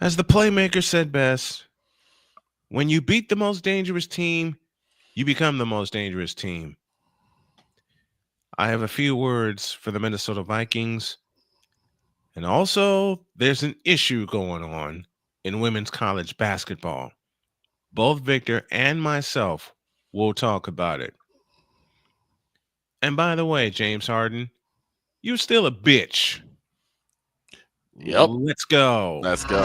As the playmaker said best, when you beat the most dangerous team, you become the most dangerous team. I have a few words for the Minnesota Vikings. And also, there's an issue going on in women's college basketball. Both Victor and myself will talk about it. And by the way, James Harden, you're still a bitch. Yep. Let's go. Let's go.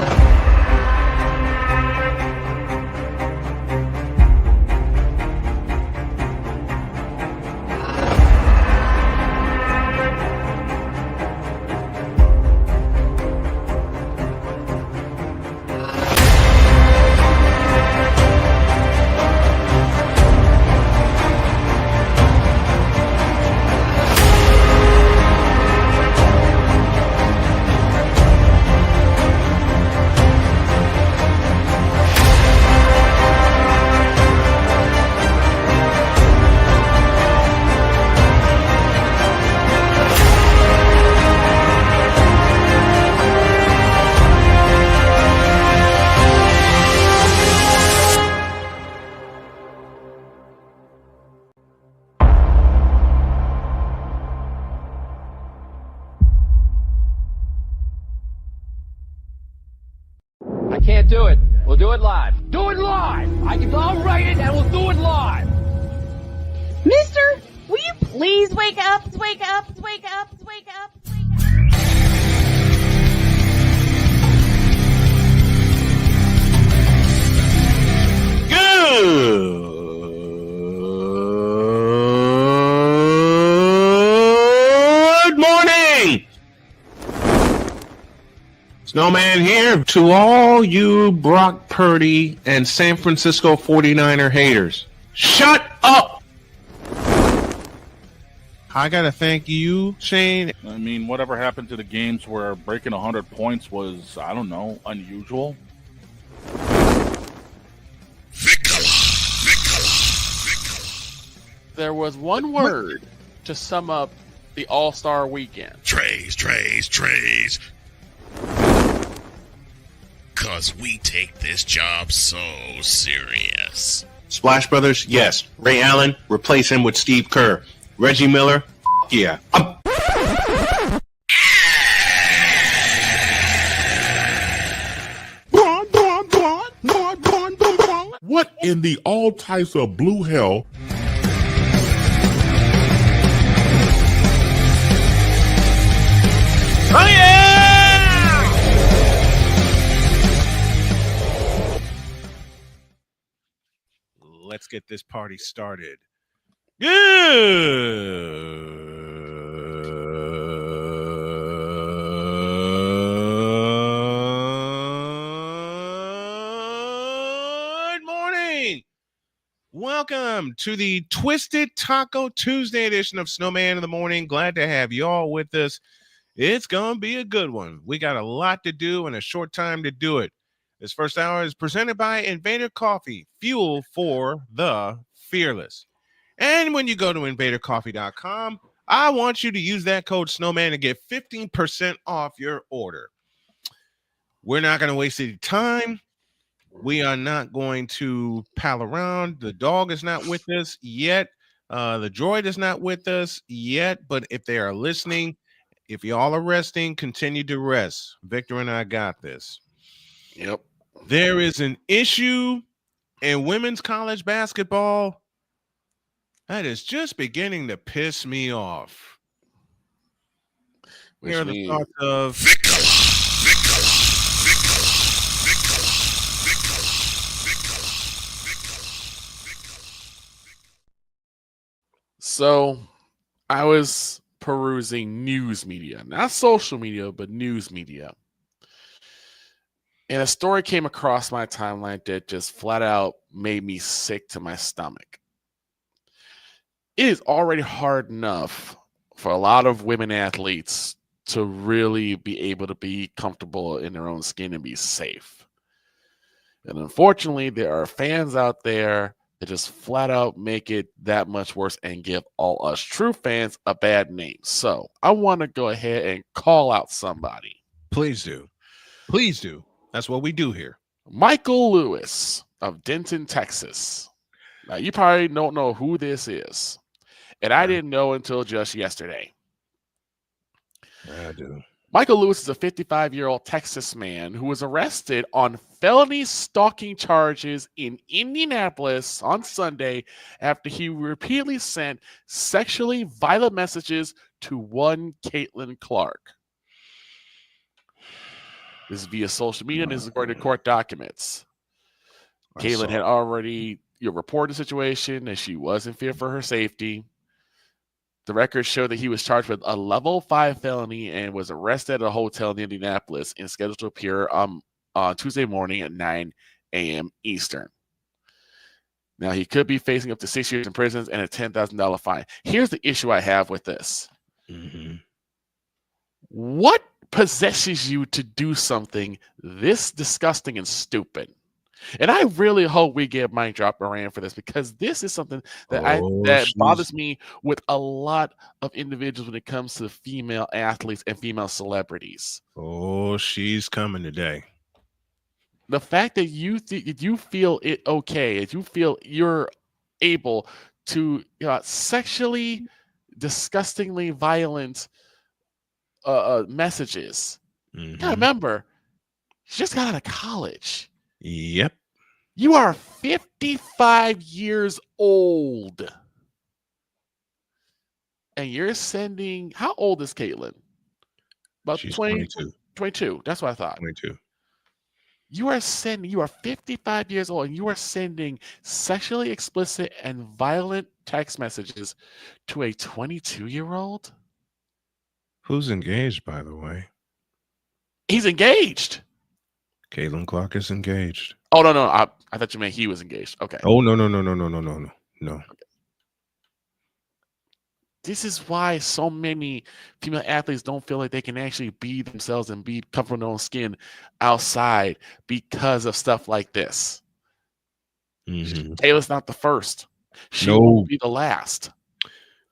Can't do it. We'll do it live. Do it live! I'll write it and we'll do it live! Mister, will you please wake up, wake up, wake up, wake up, wake up? Good morning! Snowman here to all you Brock Purdy and San Francisco 49er haters. Shut up! I gotta thank you, Shane. I mean, whatever happened to the games where breaking 100 points was, I don't know, unusual? There was one word to sum up the All-Star weekend. Trays. Cause we take this job so serious. Splash Brothers, yes. Ray Allen, replace him with Steve Kerr. Reggie Miller, yeah. What in the all types of blue hell? Oh yeah! Let's get this party started. Good morning. Welcome to the Twisted Taco Tuesday edition of Snowman in the Morning. Glad to have you all with us. It's going to be a good one. We got a lot to do and a short time to do it. This first hour is presented by Invader Coffee, fuel for the fearless. And when you go to invadercoffee.com, I want you to use that code Snowman to get 15% off your order. We're not going to waste any time. We are not going to pal around. The dog is not with us yet. The droid is not with us yet. But if they are listening, if y'all are resting, continue to rest. Victor and I got this. Yep. There is an issue in women's college basketball that is just beginning to piss me off. Here are the thoughts of So, I was perusing news media, not social media, but news media. And a story came across my timeline that just flat out made me sick to my stomach. It is already hard enough for a lot of women athletes to really be able to be comfortable in their own skin and be safe. And unfortunately, there are fans out there that just flat out make it that much worse and give all us true fans a bad name. So I want to go ahead and call out somebody. Please do. Please do. That's what we do here. Michael Lewis of Denton, Texas. Now, you probably don't know who this is. And I didn't know until just yesterday. I do. Michael Lewis is a 55-year-old Texas man who was arrested on felony stalking charges in Indianapolis on Sunday after he repeatedly sent sexually violent messages to one Caitlin Clark. This is via social media, and this is according to court documents. Caitlin had already reported the situation, and she was in fear for her safety. The records show that he was charged with a level 5 felony and was arrested at a hotel in Indianapolis and scheduled to appear on Tuesday morning at 9 a.m. Eastern. Now, he could be facing up to 6 years in prison and a $10,000 fine. Here's the issue I have with this. Mm-hmm. What possesses you to do something this disgusting and stupid? And I really hope we get mic drop Moran for this, because this is something that bothers me with a lot of individuals when it comes to female athletes and female celebrities. Oh, she's coming today. The fact that you feel it okay, if you feel you're able to sexually, disgustingly violent messages. Mm-hmm. Yeah, remember, she just got out of college. Yep. You are 55 years old. And you're sending, how old is Caitlin? About She's 22. 22. That's what I thought. 22. You are 55 years old, and you are sending sexually explicit and violent text messages to a 22-year-old? Who's engaged, by the way? He's engaged. Caitlin Clark is engaged. Oh, no. I thought you meant he was engaged. Okay. Oh, no. Okay. This is why so many female athletes don't feel like they can actually be themselves and be comfortable in their own skin outside because of stuff like this. Mm-hmm. Taylor's not the first. She won't be the last.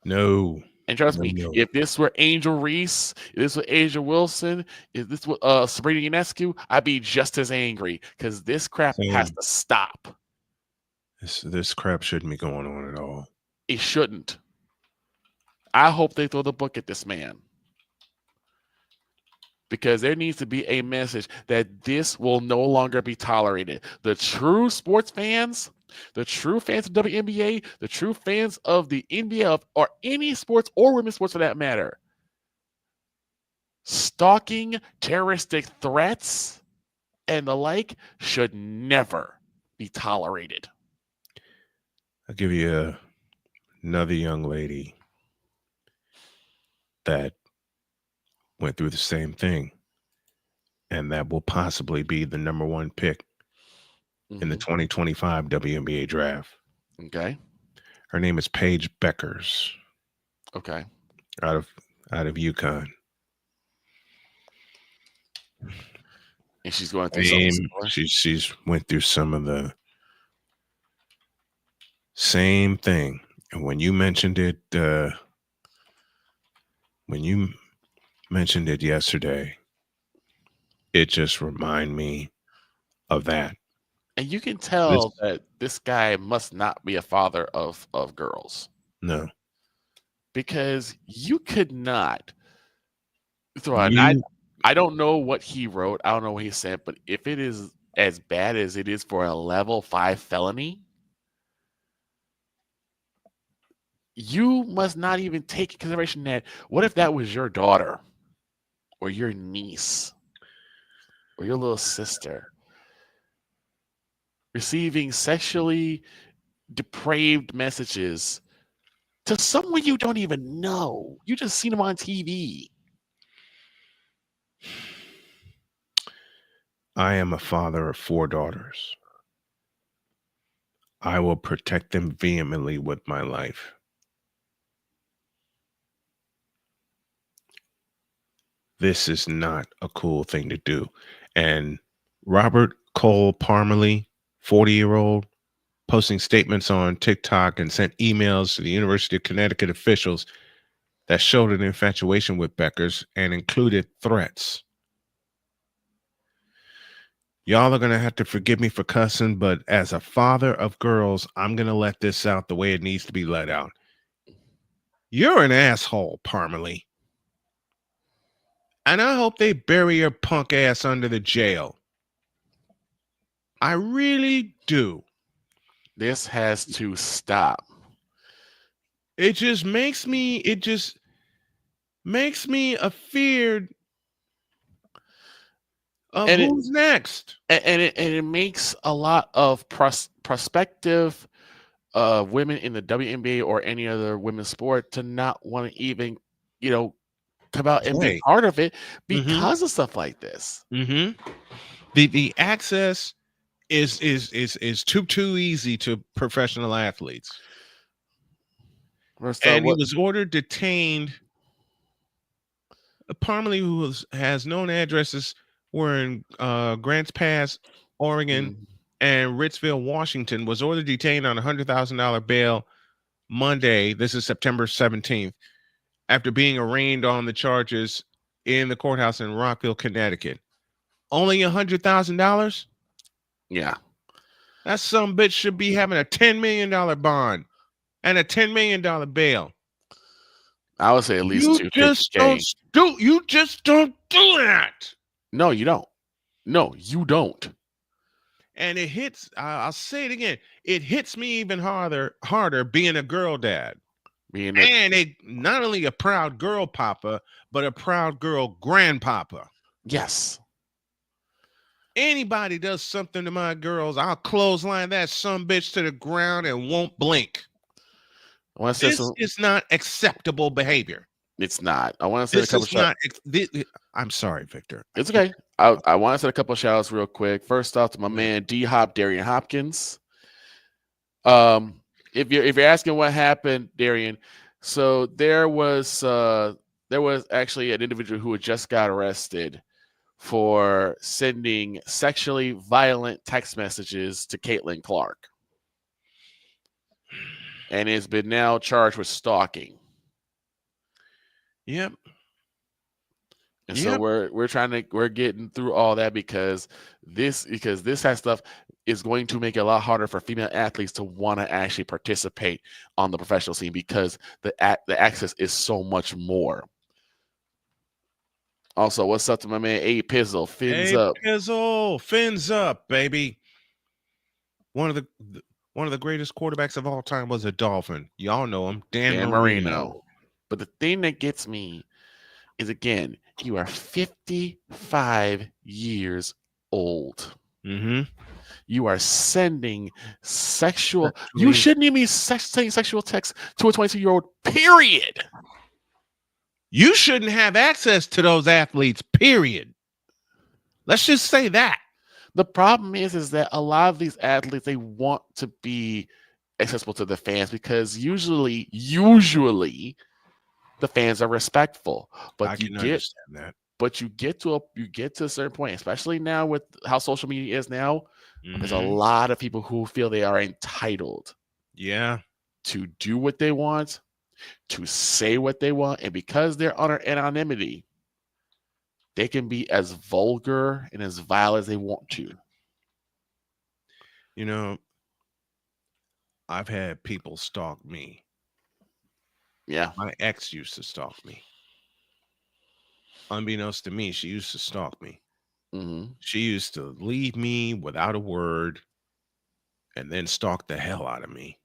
No. And trust me, if this were Angel Reese, if this were Asia Wilson, if this were Sabrina Ionescu, I'd be just as angry, because this crap has to stop. This crap shouldn't be going on at all. It shouldn't. I hope they throw the book at this man, because there needs to be a message that this will no longer be tolerated. The true sports fans, the true fans of WNBA, the true fans of the NBA, or any sports or women's sports for that matter, stalking, terroristic threats, and the like should never be tolerated. I'll give you another young lady that went through the same thing, and that will possibly be the number 1 pick in the 2025 WNBA draft. Okay. Her name is Paige Bueckers. Okay. Out of UConn. And she's going through she's went through some of the same thing. And when you mentioned it, yesterday, it just reminded me of that. And you can tell that this guy must not be a father of girls. No. Because you could not throw out. I don't know what he wrote. I don't know what he said. But if it is as bad as it is for a level 5 felony, you must not even take into consideration that what if that was your daughter or your niece or your little sister receiving sexually depraved messages to someone you don't even know. You just seen them on TV. I am a father of 4 daughters. I will protect them vehemently with my life. This is not a cool thing to do. And Robert Cole Parmalee, 40-year-old, posting statements on TikTok and sent emails to the University of Connecticut officials that showed an infatuation with Bueckers and included threats. Y'all are going to have to forgive me for cussing, but as a father of girls, I'm going to let this out the way it needs to be let out. You're an asshole, Parmalee. And I hope they bury your punk ass under the jail. I really do. This has to stop. It just makes me afeared of who's next. And it makes a lot of prospective women in the WNBA or any other women's sport to not want to even, come out and be part of it because of stuff like this. Mm-hmm. The access is too easy to professional athletes. And he was ordered detained. Parmalee, who has known addresses, were in Grants Pass, Oregon, and Ritzville, Washington, was ordered detained on a $100,000 bail Monday. This is September 17th, after being arraigned on the charges in the courthouse in Rockville, Connecticut. Only $100,000? Yeah. That some bitch should be having a $10 million bond and a $10 million bail. I would say at least you just don't do that. No, you don't. No, you don't. And it hits, I'll say it again, it hits me even harder being a girl dad. Not only a proud girl papa, but a proud girl grandpapa. Yes. Anybody does something to my girls, I'll clothesline that sumbitch to the ground and won't blink. This is not acceptable behavior. It's not. I want to say a couple shout I'm sorry, Victor. It's okay. I want to say a couple of shout outs real quick. First off to my man D-Hop, Darian Hopkins. If you're asking what happened, Darian, so there was actually an individual who had just got arrested for sending sexually violent text messages to Caitlin Clark, and has been now charged with stalking. Yep. And so we're getting through all that because this kind of stuff is going to make it a lot harder for female athletes to want to actually participate on the professional scene because the access is so much more. Also, what's up to my man A Pizzle? Fins up. Pizzle, fins up, baby. One of the greatest quarterbacks of all time was a Dolphin. Y'all know him, Dan Marino. But the thing that gets me is, again, you are 55 years old. Mm-hmm. You are sending sexual. You shouldn't even be sending sexual texts to a 22-year-old. Period. You shouldn't have access to those athletes. Period. Let's just say that. The problem is that a lot of these athletes, they want to be accessible to the fans because usually the fans are respectful. But you get to a certain point, especially now with how social media is now. Mm-hmm. There's a lot of people who feel they are entitled, to do what they want, to say what they want, and because they're under anonymity, they can be as vulgar and as vile as they want to. You know, I've had people stalk me. Yeah. My ex used to stalk me. Unbeknownst to me, she used to stalk me. Mm-hmm. She used to leave me without a word and then stalk the hell out of me.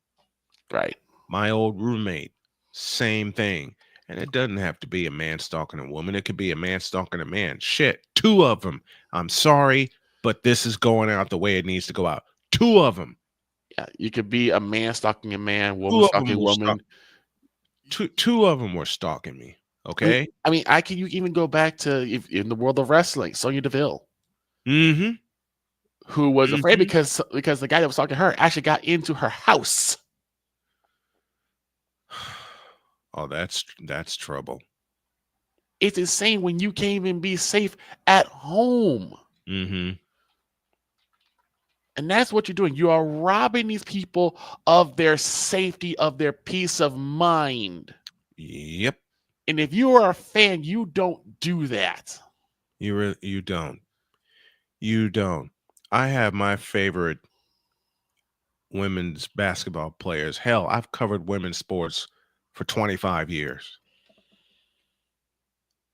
Right. My old roommate, same thing. And it doesn't have to be a man stalking a woman. It could be a man stalking a man. Shit, 2 of them. I'm sorry, but this is going out the way it needs to go out. 2 of them. Yeah, you could be a man stalking a man, woman stalking a woman. 2 of them were stalking me. Okay. I mean, you even go back to in the world of wrestling, Sonya Deville, who was afraid because the guy that was stalking her actually got into her house. Oh, that's trouble. It's insane when you can't even be safe at home. Mm-hmm. And that's what you're doing. You are robbing these people of their safety, of their peace of mind. Yep. And if you are a fan, you don't do that. You don't. You don't. I have my favorite women's basketball players. Hell, I've covered women's sports for 25 years.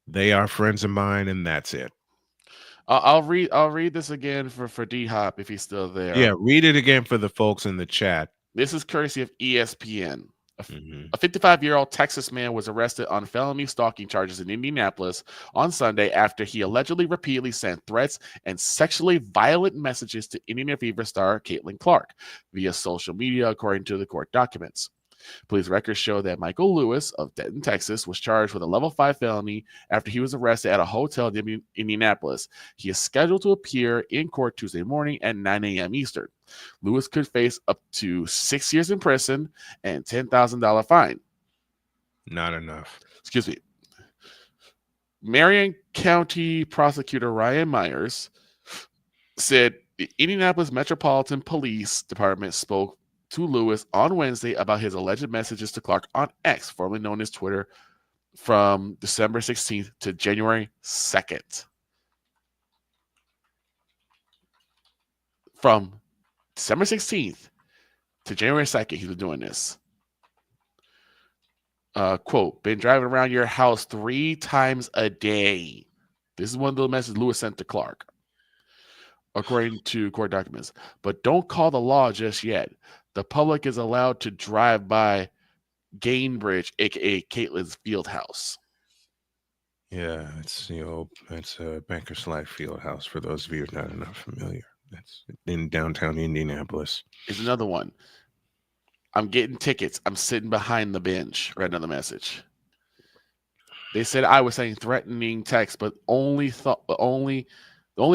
They are friends of mine, and that's it. I'll read this again for D Hop if he's still there. Yeah, read it again for the folks in the chat. This is courtesy of ESPN. Mhm. A 55-year-old Texas man was arrested on felony stalking charges in Indianapolis on Sunday after he allegedly repeatedly sent threats and sexually violent messages to Indiana Fever star Caitlin Clark via social media, according to the court documents. Police records show that Michael Lewis of Denton, Texas, was charged with a level 5 felony after he was arrested at a hotel in Indianapolis. He is scheduled to appear in court Tuesday morning at 9 a.m. Eastern. Lewis could face up to 6 years in prison and $10,000 fine. Not enough. Excuse me. Marion County Prosecutor Ryan Myers said the Indianapolis Metropolitan Police Department spoke to Lewis on Wednesday about his alleged messages to Clark on X, formerly known as Twitter, from December 16th to January 2nd. From December 16th to January 2nd, he was doing this. Quote, been driving around your house 3 times a day. This is one of the messages Lewis sent to Clark, according to court documents. But don't call the law just yet. The public is allowed to drive by Gainbridge, a.k.a. Caitlin's field house. Yeah, it's it's a Banker's Life field house for those of you who are not enough familiar. That's in downtown Indianapolis. Is another one. I'm getting tickets. I'm sitting behind the bench. Read another message. They said I was saying threatening text, but the only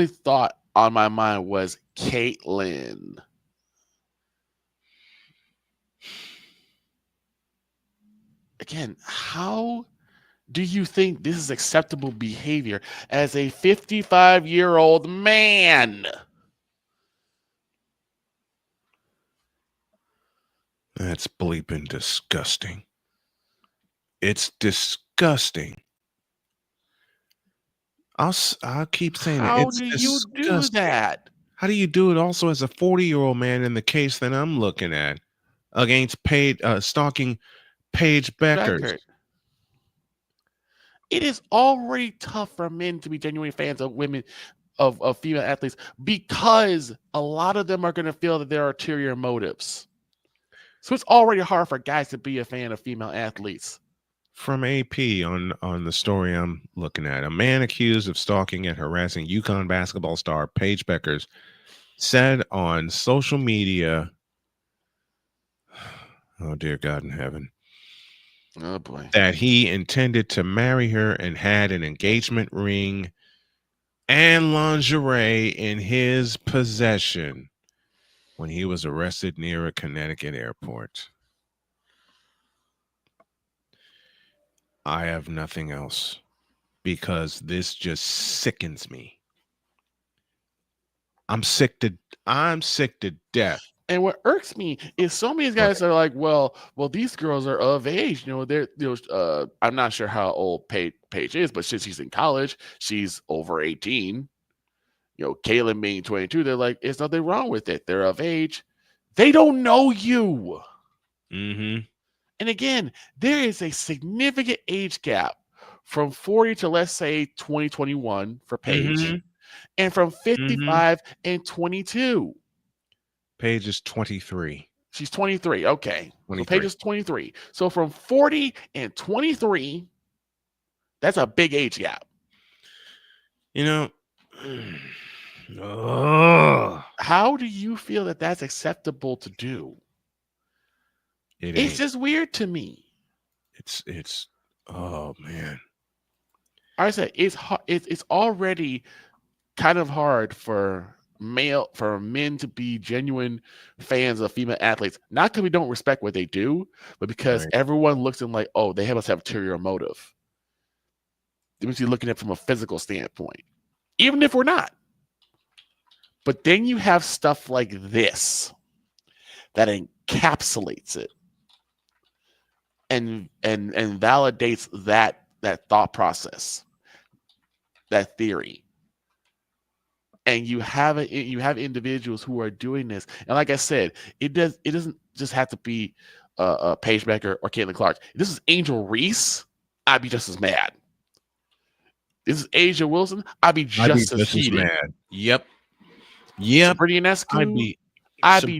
thought on my mind was Caitlin. Again, how do you think this is acceptable behavior as a 55-year-old man? That's bleeping disgusting. It's disgusting. I'll keep saying How it. It's do you disgusting. do that? How do you do it also as a 40-year-old man in the case that I'm looking at against stalking Paige Bueckers? It is already tough for men to be genuine fans of women, of female athletes, because a lot of them are going to feel that there are ulterior motives. So it's already hard for guys to be a fan of female athletes. From AP on the story I'm looking at, a man accused of stalking and harassing UConn basketball star Paige Bueckers said on social media, oh dear God in heaven, oh boy, that he intended to marry her and had an engagement ring and lingerie in his possession when he was arrested near a Connecticut airport. I have nothing else because this just sickens me. I'm sick to death. And what irks me is so many guys are like, well, these girls are of age. I'm not sure how old Paige is, but since she's in college, she's over 18. Caitlin being 22, they're like, there's nothing wrong with it. They're of age. They don't know you. Mm-hmm. And again, there is a significant age gap from 40 to, let's say, 2021 for Paige, and from 55 and 22. Paige is 23. She's 23. Okay. 23. So Paige is 23. So from 40 and 23, that's a big age gap. How do you feel that that's acceptable to do? It's just weird to me. It's oh man. I said it's already kind of hard for men to be genuine fans of female athletes, not because we don't respect what they do, but because everyone looks at them like, oh, they must have ulterior motive. They must be looking at it from a physical standpoint, even if we're not. But then you have stuff like this that encapsulates it and validates that thought process, that theory. and you have individuals who are doing this. And like I said, it doesn't just have to be Paige Bueckers or Caitlin Clark. If this is Angel Reese, I'd be just as mad. This is Asia Wilson, I'd be just as heated. Mad. Yep. Sabrina Ionescu, I'd be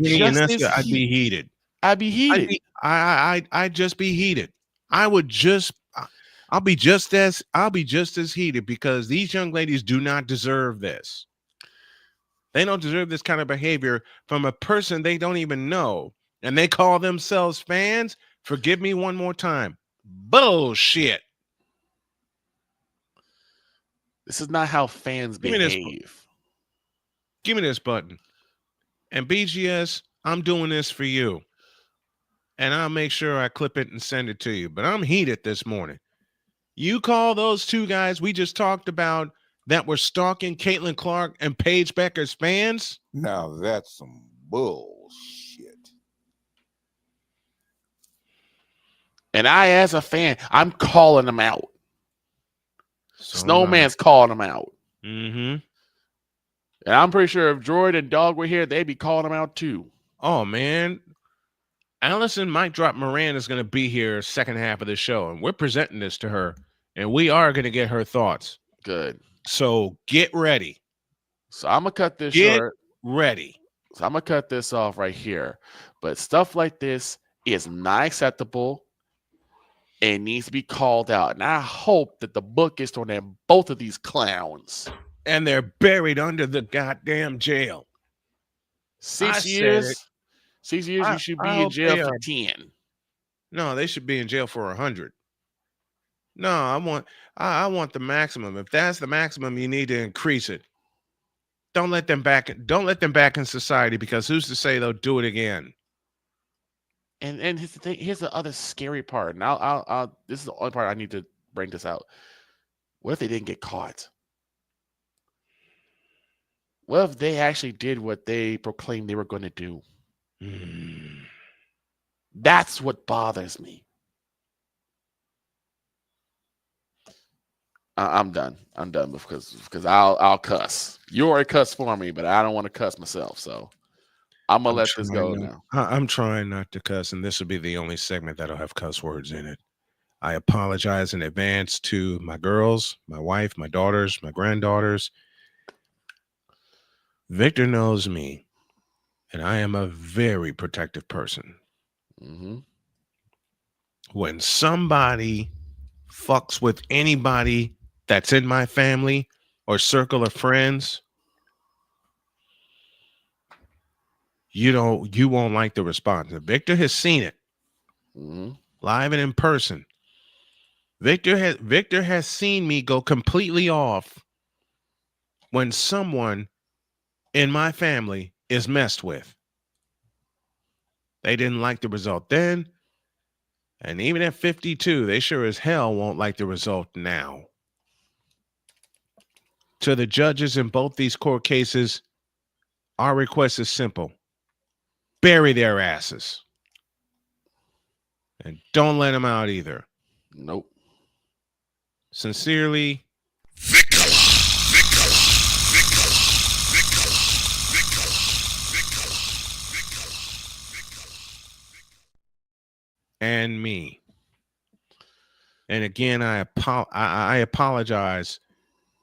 heated. I'd be heated. I'd just be heated. I'll be just as heated because these young ladies do not deserve this. They don't deserve this kind of behavior from a person they don't even know. And they call themselves fans. Forgive me one more time. Bullshit. This is not how fans behave. Give me this button. And BGS, I'm doing this for you. And I'll make sure I clip it and send it to you. But I'm heated this morning. You call those two guys we just talked about that were stalking Caitlin Clark and Paige Bueckers fans? Now that's some bullshit. And I, as a fan, I'm calling them out. Snowman's calling them out. Mm-hmm. And I'm pretty sure if Droid and Dog were here, they'd be calling them out too. Oh, man. Alison might drop Moran is going to be here second half of the show, and we're presenting this to her, and we are going to get her thoughts. Good. So get ready. So I'm going to cut this short. Ready. So I'm going to cut this off right here. But stuff like this is not acceptable. It needs to be called out. And I hope that the book is thrown at both of these clowns. And they're buried under the goddamn jail. 6 years. 6 years, you should be in jail for 10. No, they should be in jail for 100. No, I want the maximum. If that's the maximum, you need to increase it. Don't let them back in society, because who's to say they'll do it again? And here's the thing. Here's the other scary part. And I'll this is the only part I need to bring this out. What if they didn't get caught? What if they actually did what they proclaimed they were going to do? That's what bothers me. I'm done. I'm done because I'll cuss. You already cuss for me, but I don't want to cuss myself. So I'm gonna let this go now. I'm trying not to cuss, and this will be the only segment that'll have cuss words in it. I apologize in advance to my girls, my wife, my daughters, my granddaughters. Victor knows me, and I am a very protective person. Mm-hmm. When somebody fucks with anybody that's in my family or circle of friends, you won't like the response. And Victor has seen it live and in person. Victor has seen me go completely off when someone in my family is messed with. They didn't like the result then, and even at 52, they sure as hell won't like the result now. To the judges in both these court cases, our request is simple. Bury their asses. And don't let them out either. Nope. Sincerely, and me. And again, I apologize.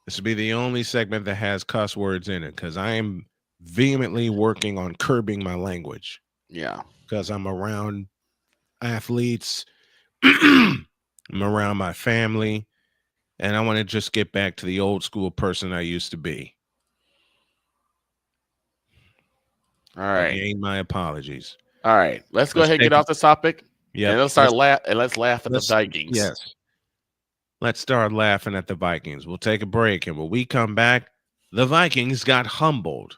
This will be the only segment that has cuss words in it, because I am vehemently working on curbing my language. Yeah. Because I'm around athletes, I'm around my family, and I want to just get back to the old school person I used to be. All right. Again, my apologies. All right. Let's go ahead and get off this topic. Yeah. And let's laugh at the Vikings. Yes. Let's start laughing at the Vikings. We'll take a break, and when we come back, the Vikings got humbled.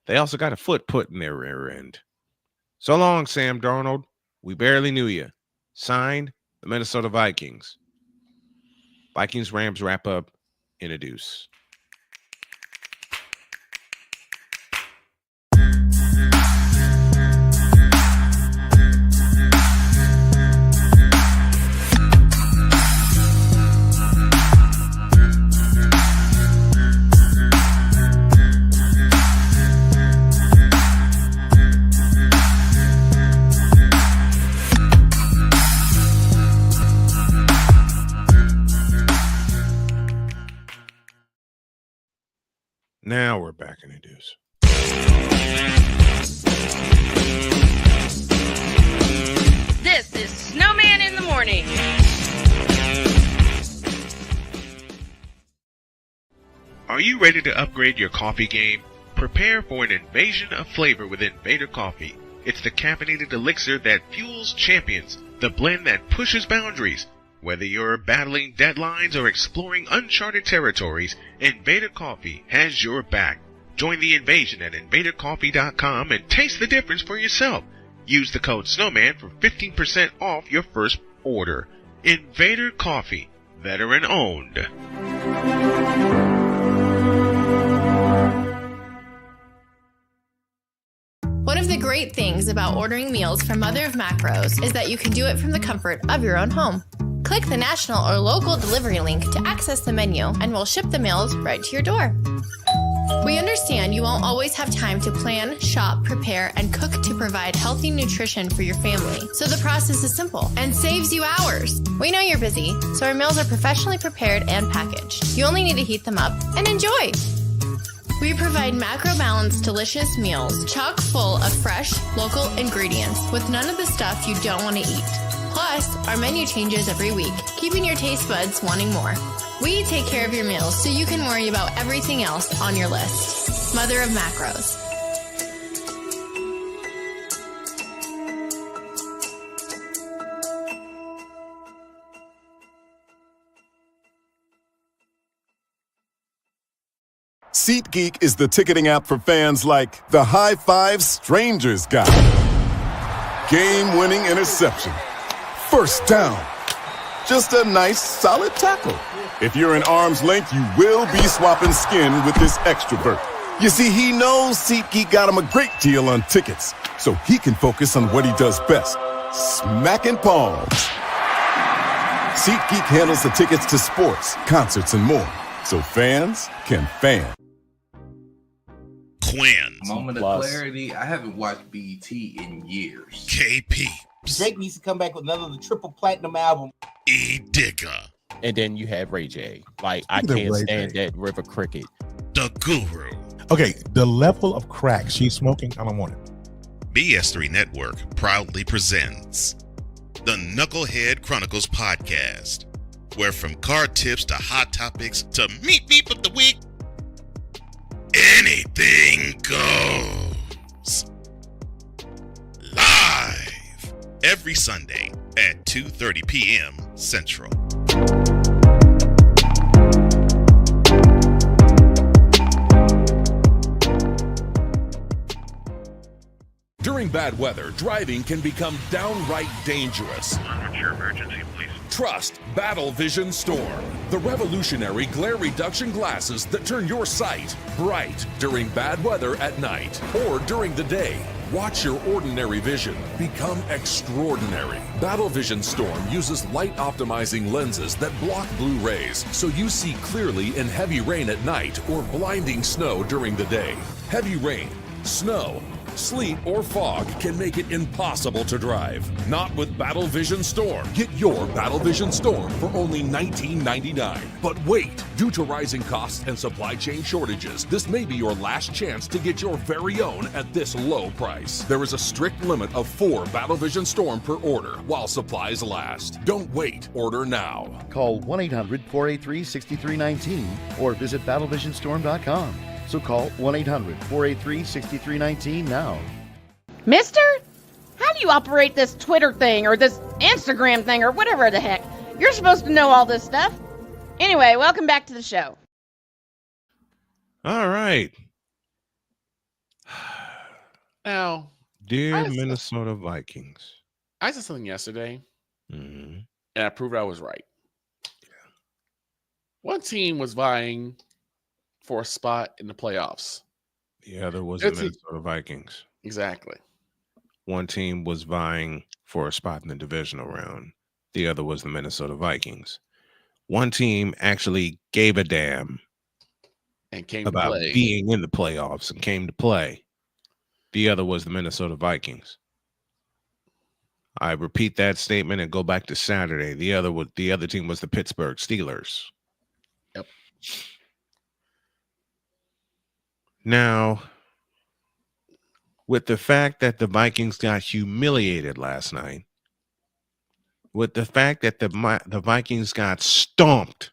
They also got a foot put in their rear end. So long, Sam Darnold. We barely knew you. Signed, the Minnesota Vikings. Vikings-Rams wrap up in a deuce. Now we're back in the news. This is Snowman in the morning. Are you ready to upgrade your coffee game? Prepare for an invasion of flavor with Invader Coffee. It's the caffeinated elixir that fuels champions, the blend that pushes boundaries. Whether you're battling deadlines or exploring uncharted territories, Invader Coffee has your back. Join the invasion at invadercoffee.com and taste the difference for yourself. Use the code SNOWMAN for 15% off your first order. Invader Coffee, veteran owned. One of the great things about ordering meals from Mother of Macros is that you can do it from the comfort of your own home. Click the national or local delivery link to access the menu, and we'll ship the meals right to your door. We understand you won't always have time to plan, shop, prepare, and cook to provide healthy nutrition for your family, so the process is simple and saves you hours. We know you're busy, so our meals are professionally prepared and packaged. You only need to heat them up and enjoy. We provide macro-balanced, delicious meals, chock full of fresh, local ingredients with none of the stuff you don't want to eat. Plus, our menu changes every week, keeping your taste buds wanting more. We take care of your meals so you can worry about everything else on your list. Mother of Macros. SeatGeek is the ticketing app for fans like the High Five Strangers guy. Game-winning interception. First down. Just a nice, solid tackle. If you're in arm's length, you will be swapping skin with this extrovert. You see, he knows SeatGeek got him a great deal on tickets, so he can focus on what he does best, smacking palms. SeatGeek handles the tickets to sports, concerts, and more, so fans can fan. Quinn. Moment of clarity. I haven't watched BET in years. KP. Drake needs to come back with another triple platinum album. E. Digger. And then you have Ray J. Like, I can't stand that River Cricket. The Guru. Okay, the level of crack she's smoking, I don't want it. BS3 Network proudly presents the Knucklehead Chronicles podcast, where from card tips to hot topics to meep of the week, anything goes. Live every Sunday at 2:30 p.m. Central. During bad weather, driving can become downright dangerous. What's your emergency, please? Trust Battle Vision Storm, the revolutionary glare reduction glasses that turn your sight bright during bad weather at night or during the day. Watch your ordinary vision become extraordinary. Battle Vision Storm uses light optimizing lenses that block blue rays, so you see clearly in heavy rain at night or blinding snow during the day. Heavy rain, snow, sleet, or fog can make it impossible to drive. Not with Battle Vision Storm. Get your Battle Vision Storm for only $19.99. But wait, due to rising costs and supply chain shortages, this may be your last chance to get your very own at this low price. There is a strict limit of 4 Battle Vision Storm per order while supplies last. Don't wait. Order now. Call 1-800-483-6319 or visit battlevisionstorm.com. So call 1-800-483-6319 now. Mister, how do you operate this Twitter thing or this Instagram thing or whatever the heck? You're supposed to know all this stuff. Anyway, welcome back to the show. All right. Now, dear Minnesota Vikings. I said something yesterday, and I proved I was right. Yeah. One team was vying for a spot in the playoffs. The other was the Minnesota Vikings. Exactly. One team was vying for a spot in the divisional round. The other was the Minnesota Vikings. One team actually gave a damn and came about to play. Being in the playoffs and came to play. The other was the Minnesota Vikings. I repeat that statement and go back to Saturday. The other team was the Pittsburgh Steelers. Yep. Now, with the fact that the Vikings got humiliated last night, with the fact that the Vikings got stomped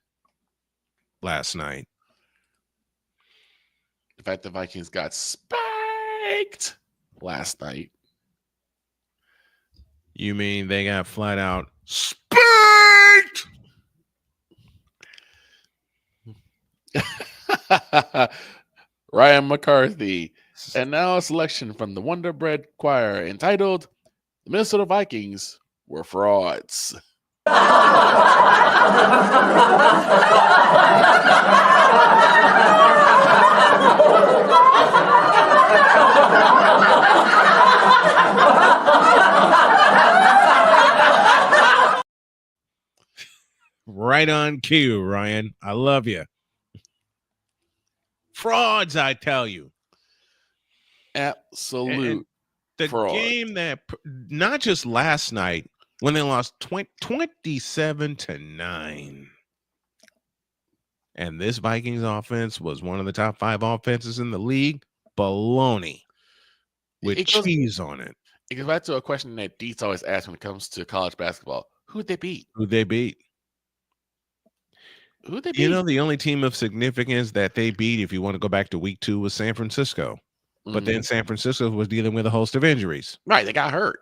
last night, the fact the Vikings got spiked last night. You mean they got flat out spiked? Ryan McCarthy. And now a selection from the Wonder Bread Choir entitled "The Minnesota Vikings Were Frauds." Right on cue, Ryan. I love you. Frauds, I tell you. Absolute the fraud. Game that, not just last night when they lost 27-9, and this Vikings offense was one of the top 5 offenses in the league. Baloney with cheese on it. It goes back to a question that Deets always asks when it comes to college basketball: who'd they beat? Who'd they beat? Who'd they beat? You know, the only team of significance that they beat, if you want to go back to week 2, was San Francisco. But then San Francisco was dealing with a host of injuries. Right, they got hurt.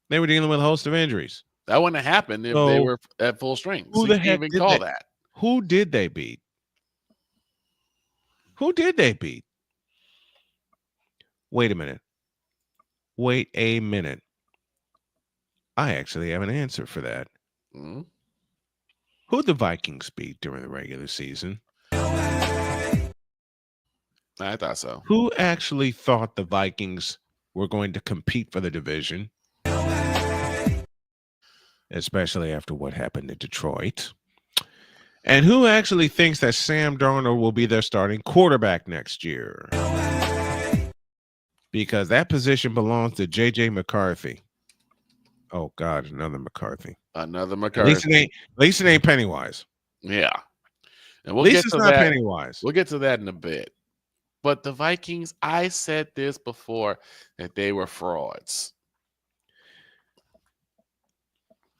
They were dealing with a host of injuries. That wouldn't have happened if they were at full strength. Who the heck did they that? Who did they beat? Who did they beat? Wait a minute. Wait a minute. I actually have an answer for that. Mm-hmm. Who'd the Vikings beat during the regular season? I thought so. Who actually thought the Vikings were going to compete for the division? Especially after what happened in Detroit. And who actually thinks that Sam Darnold will be their starting quarterback next year? Because that position belongs to J.J. McCarthy. Oh, God, another McCarthy. Another McCarthy. At least it ain't Pennywise. Yeah. And we'll At least get it's to not that. Pennywise. We'll get to that in a bit. But the Vikings, I said this before, that they were frauds.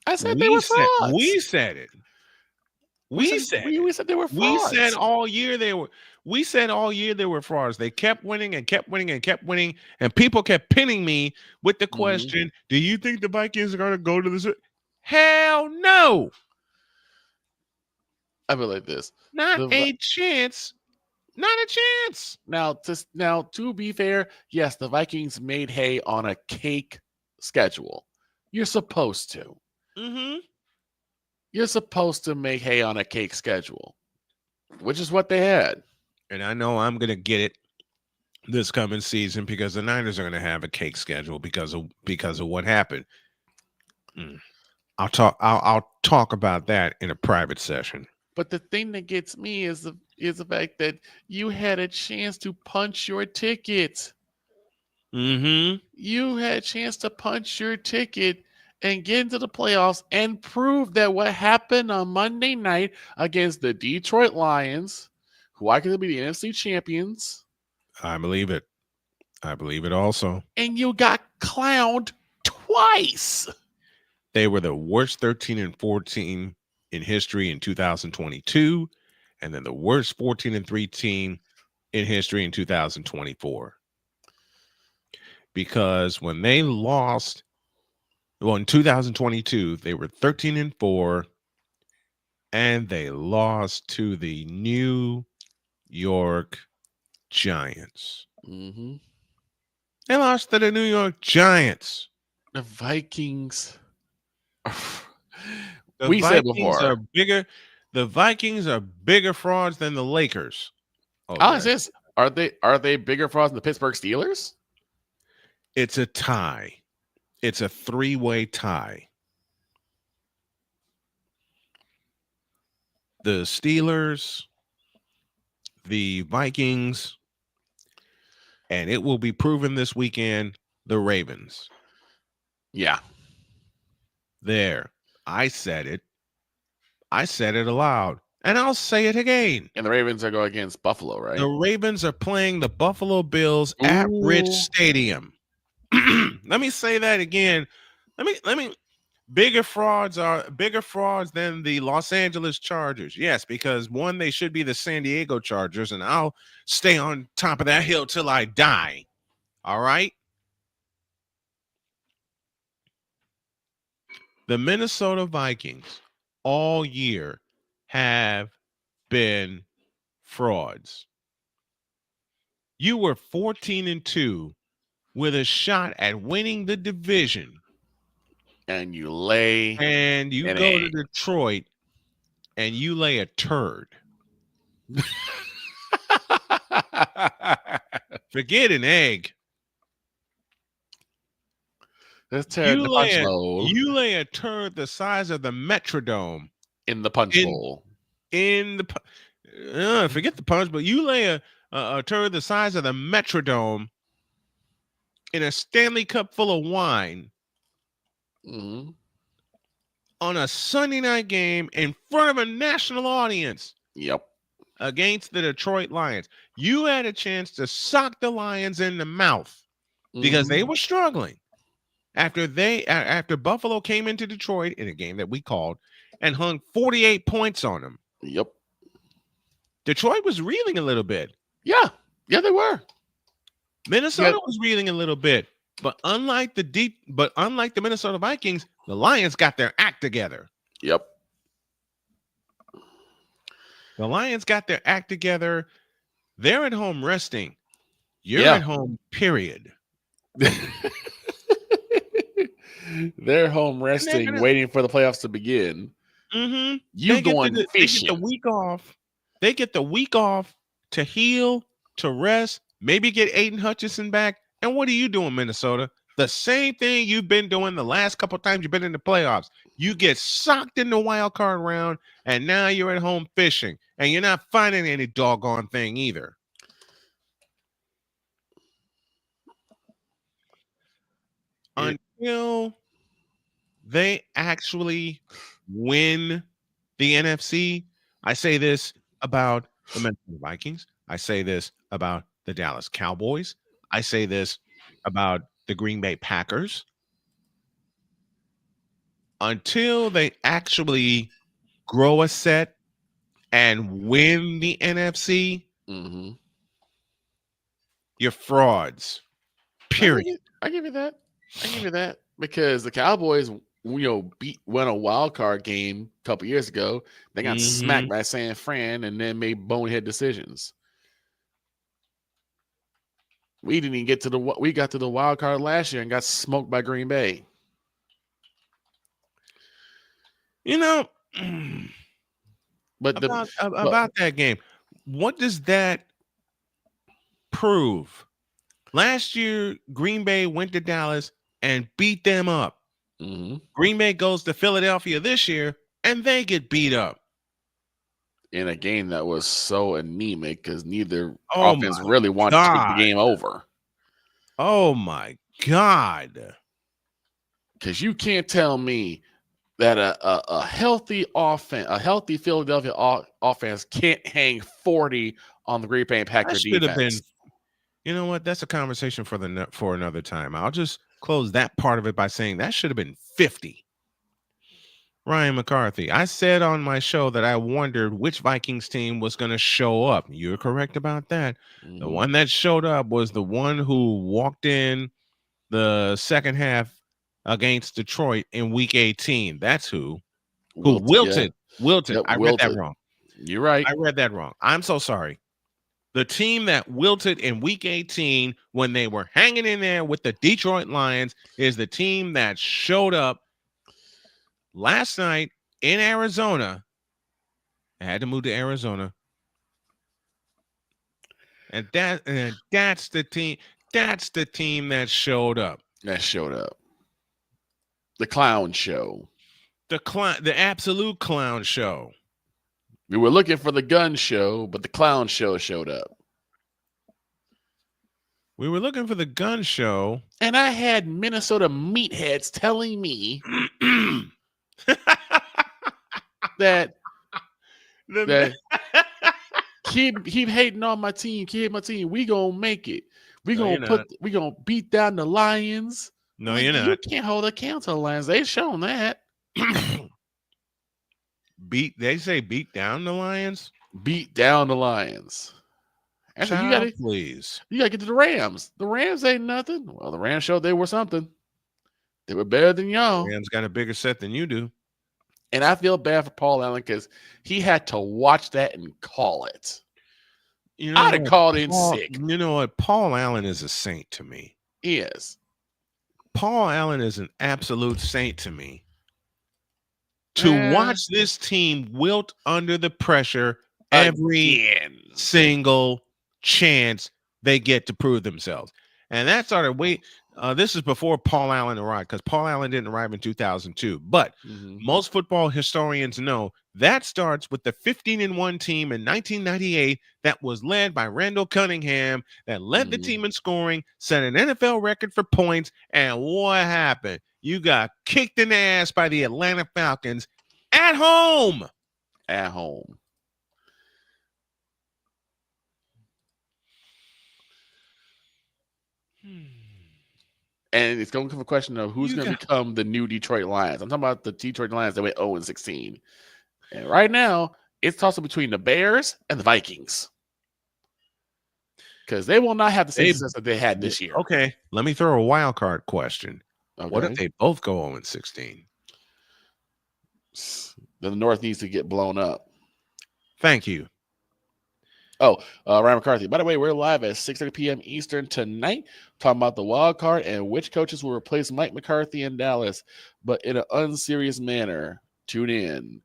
I said they were frauds. We said it. We said they were frauds. We said all year they were. We said all year they were frauds. They kept winning and kept winning and kept winning, and people kept pinning me with the question: do you think the Vikings are going to go to this? Hell no! I feel like this. Not a chance. Not a chance. Now, to be fair, yes, the Vikings made hay on a cake schedule. You're supposed to. Mm-hmm. You're supposed to make hay on a cake schedule, which is what they had. And I know I'm going to get it this coming season because the Niners are going to have a cake schedule because of what happened. I'll talk about that in a private session. But the thing that gets me is the fact that you had a chance to punch your ticket. Mm-hmm. You had a chance to punch your ticket and get into the playoffs and prove that what happened on Monday night against the Detroit Lions, who I could be the NFC champions. I believe it. I believe it also. And you got clowned twice. They were the worst 13-4 team in history in 2022, and then the worst 14-3 team in history in 2024. Because when they lost, in 2022, they were 13-4, and they lost to the New York Giants. Mm-hmm. They lost to the New York Giants. The Vikings. The we Vikings said before are bigger. The Vikings are bigger frauds than the Lakers. Are they bigger frauds than the Pittsburgh Steelers? It's a tie. It's a 3-way tie. The Steelers, the Vikings, and it will be proven this weekend, the Ravens. Yeah. There. I said it. I said it aloud. And I'll say it again. And the Ravens are going against Buffalo, right? The Ravens are playing the Buffalo Bills at Rich Stadium. Let me say that again. Let me bigger frauds than the Los Angeles Chargers. Yes, because one, they should be the San Diego Chargers, and I'll stay on top of that hill till I die. All right. The Minnesota Vikings all year have been frauds. You were 14-2 with a shot at winning the division. And you lay. And you go to Detroit and you lay a turd. Forget an egg. Let's tear the punch bowl. You lay a turd the size of the Metrodome in the punch bowl. Forget the punch, but you lay a turd the size of the Metrodome in a Stanley Cup full of wine on a Sunday night game in front of a national audience. Yep. Against the Detroit Lions. You had a chance to sock the Lions in the mouth because they were struggling. After Buffalo came into Detroit in a game that we called and hung 48 points on them. Yep. Detroit was reeling a little bit. Yeah. Yeah, they were. Minnesota was reeling a little bit. But unlike the Minnesota Vikings, the Lions got their act together. Yep. The Lions got their act together. They're at home resting. You're at home, period. They're home resting, waiting for the playoffs to begin. You going fishing. They get the week off. They get the week off to heal, to rest, maybe get Aiden Hutchinson back. And what are you doing, Minnesota? The same thing you've been doing the last couple of times you've been in the playoffs. You get socked in the wild card round, and now you're at home fishing, and you're not finding any doggone thing either. Until they actually win the NFC, I say this about the Minnesota Vikings. I say this about the Dallas Cowboys. I say this about the Green Bay Packers. Until they actually grow a set and win the NFC, you're frauds. Period. I give you that. Because the Cowboys, won a wild card game a couple years ago. They got smacked by San Fran and then made bonehead decisions. We didn't even get to we got to the wild card last year and got smoked by Green Bay. But about that game, what does that prove? Last year, Green Bay went to Dallas and beat them up. Green Bay goes to Philadelphia this year and they get beat up. In a game that was so anemic because neither offense really wanted to take the game over. Oh, my God. Because you can't tell me that a healthy offense, a healthy Philadelphia offense can't hang 40 on the Green Bay Packers defense. Should have been. You know what? That's a conversation for another time. I'll just close that part of it by saying that should have been 50. Ryan McCarthy, I said on my show that I wondered which Vikings team was going to show up. You're correct about that. The one that showed up was the one who walked in the second half against Detroit in week 18. That's who wilted. Wilted. Yep, I read that wrong. You're right. I read that wrong. I'm so sorry. The team that wilted in week 18 when they were hanging in there with the Detroit Lions is the team that showed up last night in Arizona. I had to move to Arizona. And that's the team. That's the team that showed up. The clown show. The absolute clown show. We were looking for the gun show, but the clown show showed up. We were looking for the gun show. And I had Minnesota meatheads telling me that Keep hating on my team. Keep hating my team. We gonna make it. We gonna beat down the Lions. No, you're not. You can't hold a count to the Lions. They've shown that. They say beat down the Lions? Beat down the Lions. Child, please. You gotta get to the Rams. The Rams ain't nothing. Well, the Rams showed they were something. They were better than y'all. Rams got a bigger set than you do. And I feel bad for Paul Allen because he had to watch that and call it. You know, I'd have called in sick. You know what? Paul Allen is a saint to me. He is. Paul Allen is an absolute saint to me. To watch this team wilt under the pressure every single chance they get to prove themselves. And that started this is before Paul Allen arrived, because Paul Allen didn't arrive in 2002. But most football historians know that starts with the 15-1 team in 1998 that was led by Randall Cunningham, that led the team in scoring, set an NFL record for points. And what happened? You got kicked in the ass by the Atlanta Falcons at home. At home. And it's going to come a question of who's going to become the new Detroit Lions. I'm talking about the Detroit Lions that went 0-16. And right now, it's tossed between the Bears and the Vikings. Because they will not have the same success that they had this year. Okay, let me throw a wild card question. Okay. What if they both go 0-16? Then the North needs to get blown up. Thank you. Oh, Ryan McCarthy. By the way, we're live at 6:30 p.m. Eastern tonight, talking about the wild card and which coaches will replace Mike McCarthy in Dallas, but in an unserious manner. Tune in.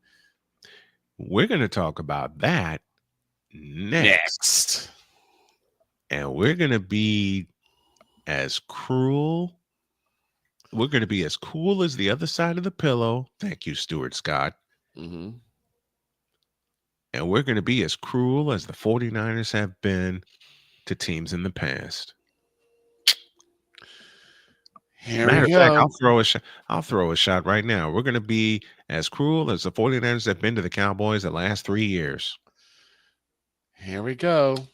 We're going to talk about that next. And we're going to be as cruel. We're going to be as cool as the other side of the pillow. Thank you, Stuart Scott. Mm-hmm. And we're going to be as cruel as the 49ers have been to teams in the past. Matter of fact, I'll throw a shot right now. We're going to be as cruel as the 49ers have been to the Cowboys the last 3 years. Here we go.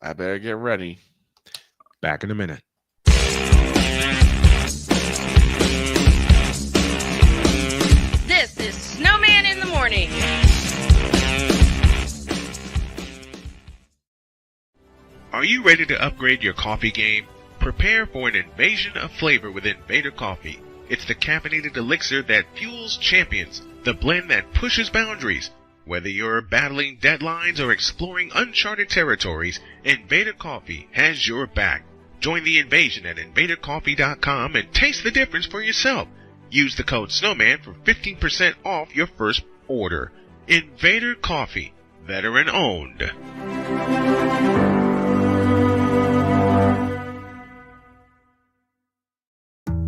I better get ready. Back in a minute. This is Snowman in the Morning. Are you ready to upgrade your coffee game? Prepare for an invasion of flavor with Invader Coffee. It's the caffeinated elixir that fuels champions, the blend that pushes boundaries. Whether you're battling deadlines or exploring uncharted territories, Invader Coffee has your back. Join the invasion at invadercoffee.com and taste the difference for yourself. Use the code Snowman for 15% off your first order. Invader Coffee, veteran owned.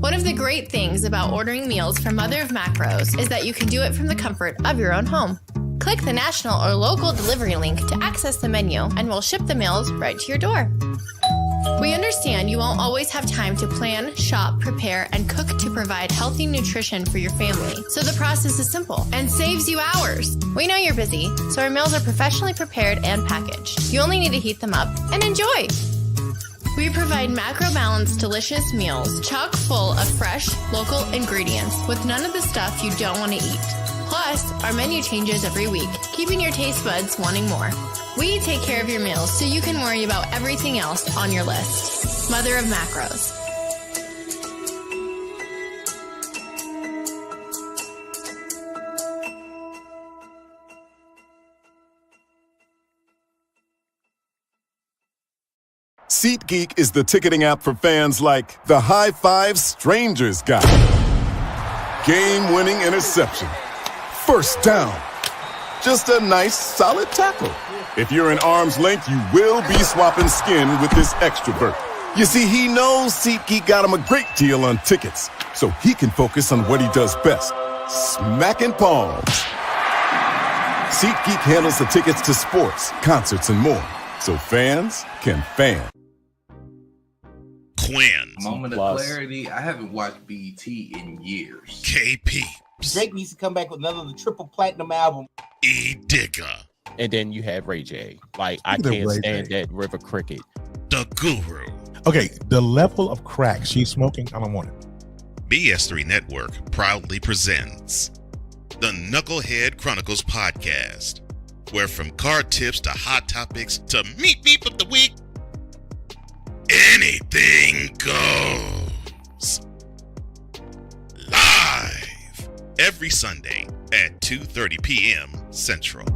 One of the great things about ordering meals from Mother of Macros is that you can do it from the comfort of your own home. Click the national or local delivery link to access the menu, and we'll ship the meals right to your door. We understand you won't always have time to plan, shop, prepare, and cook to provide healthy nutrition for your family, so the process is simple and saves you hours. We know you're busy, so our meals are professionally prepared and packaged. You only need to heat them up and enjoy. We provide macro-balanced, delicious meals chock full of fresh, local ingredients with none of the stuff you don't want to eat. Plus, our menu changes every week, keeping your taste buds wanting more. We take care of your meals so you can worry about everything else on your list. Mother of Macros. SeatGeek is the ticketing app for fans like the High Five Strangers guy. Game-winning interception. First down. Just a nice, solid tackle. If you're in arm's length, you will be swapping skin with this extrovert. You see, he knows SeatGeek got him a great deal on tickets, so he can focus on what he does best, smacking palms. SeatGeek handles the tickets to sports, concerts, and more, so fans can fan. Quins. Moment of clarity. I haven't watched BT in years. KP. Drake needs to come back with another triple platinum album. E. Digger. and then you have Ray J. Like, I can't stand that River Cricket. The Guru. Okay, the level of crack she's smoking, I don't want it. BS3 Network proudly presents the Knucklehead Chronicles podcast, where from card tips to hot topics to meat of the week, anything goes. Live every Sunday at 2:30 p.m. Central.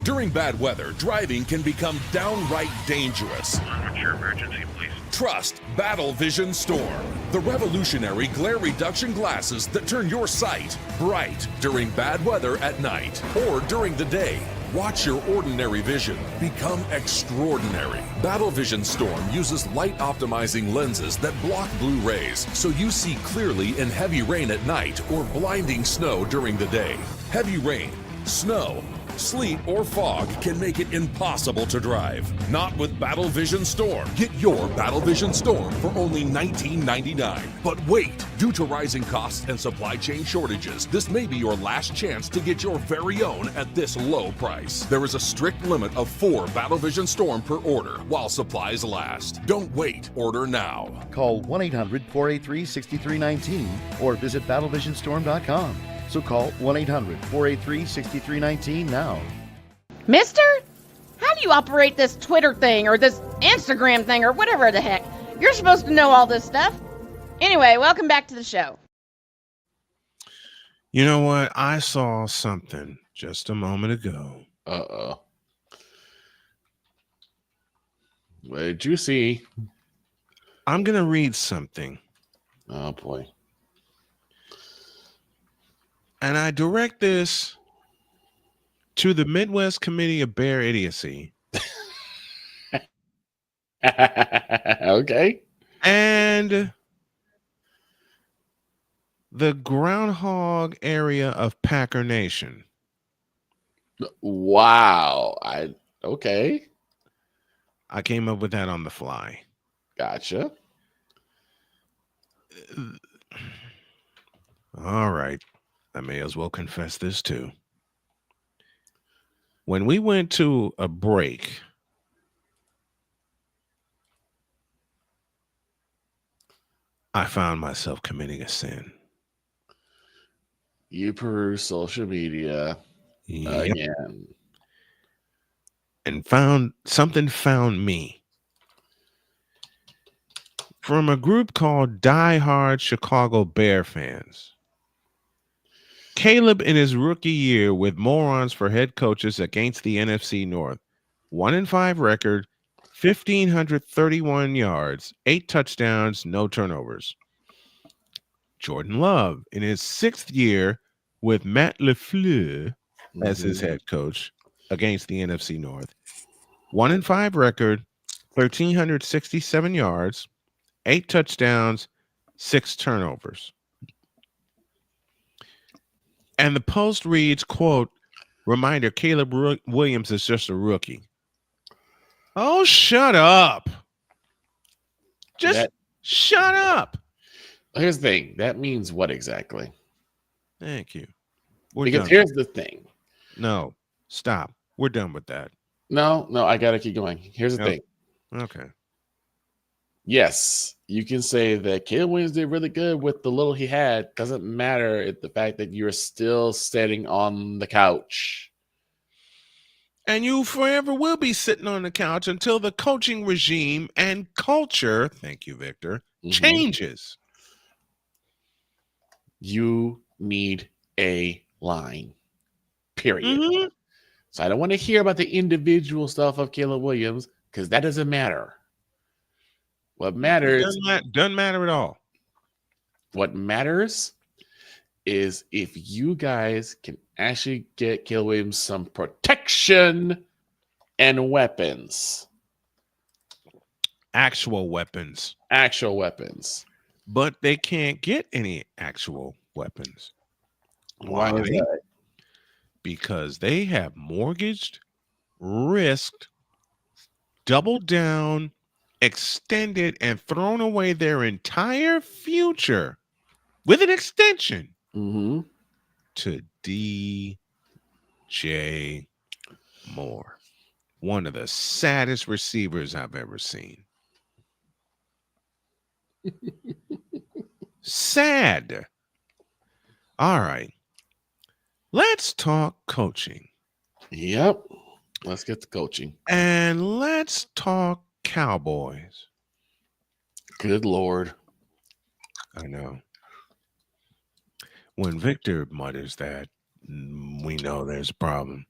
During bad weather, driving can become downright dangerous. What's your emergency, please? Trust Battle Vision Storm, the revolutionary glare reduction glasses that turn your sight bright during bad weather at night or during the day. Watch your ordinary vision become extraordinary. Battle Vision Storm uses light optimizing lenses that block blue rays so you see clearly in heavy rain at night or blinding snow during the day. Heavy rain, snow, sleet, or fog can make it impossible to drive. Not with Battle Vision Storm. Get your Battle Vision Storm for only $19.99. But wait, due to rising costs and supply chain shortages, this may be your last chance to get your very own at this low price. There is a strict limit of 4 Battle Vision Storm per order while supplies last. Don't wait, order now. Call 1-800-483-6319 or visit battlevisionstorm.com. So call 1-800-483-6319 now. Mister, how do you operate this Twitter thing or this Instagram thing or whatever the heck? You're supposed to know all this stuff. Anyway, welcome back to the show. You know what? I saw something just a moment ago. Uh-oh. What did you see? I'm going to read something. Oh, boy. And I direct this to the Midwest Committee of Bear Idiocy. Okay. And the Groundhog area of Packer Nation. Wow. Okay. I came up with that on the fly. Gotcha. All right. I may as well confess this too. When we went to a break, I found myself committing a sin. You peruse social media again. And found me. From a group called Die Hard Chicago Bear Fans. Caleb in his rookie year with Morons for head coaches against the NFC North. 1-5 record, 1,531 yards, 8 touchdowns, no turnovers. Jordan Love in his 6th year with Matt LaFleur as his head coach against the NFC North. 1-5 record, 1,367 yards, 8 touchdowns, 6 turnovers. And the post reads, quote, reminder, Caleb Williams is just a rookie. Oh, shut up. Shut up. Here's the thing. That means what exactly? Thank you. Because here's the thing. No, stop. We're done with that. No, I got to keep going. Here's the thing. Okay. Yes, you can say that Caleb Williams did really good with the little he had. Doesn't matter the fact that you're still sitting on the couch. And you forever will be sitting on the couch until the coaching regime and culture, thank you, Victor, changes. You need a line, period. So I don't want to hear about the individual stuff of Caleb Williams because that doesn't matter. What matters doesn't matter at all. What matters is if you guys can actually get Caleb Williams some protection and weapons. Actual weapons. But they can't get any actual weapons. Why is that? Because they have mortgaged, risked, doubled down, extended and thrown away their entire future with an extension to DJ Moore, one of the saddest receivers I've ever seen. Sad. All right. Let's talk coaching. Yep. Let's get to coaching. And let's talk Cowboys. Good Lord. I know. When Victor mutters that, we know there's a problem.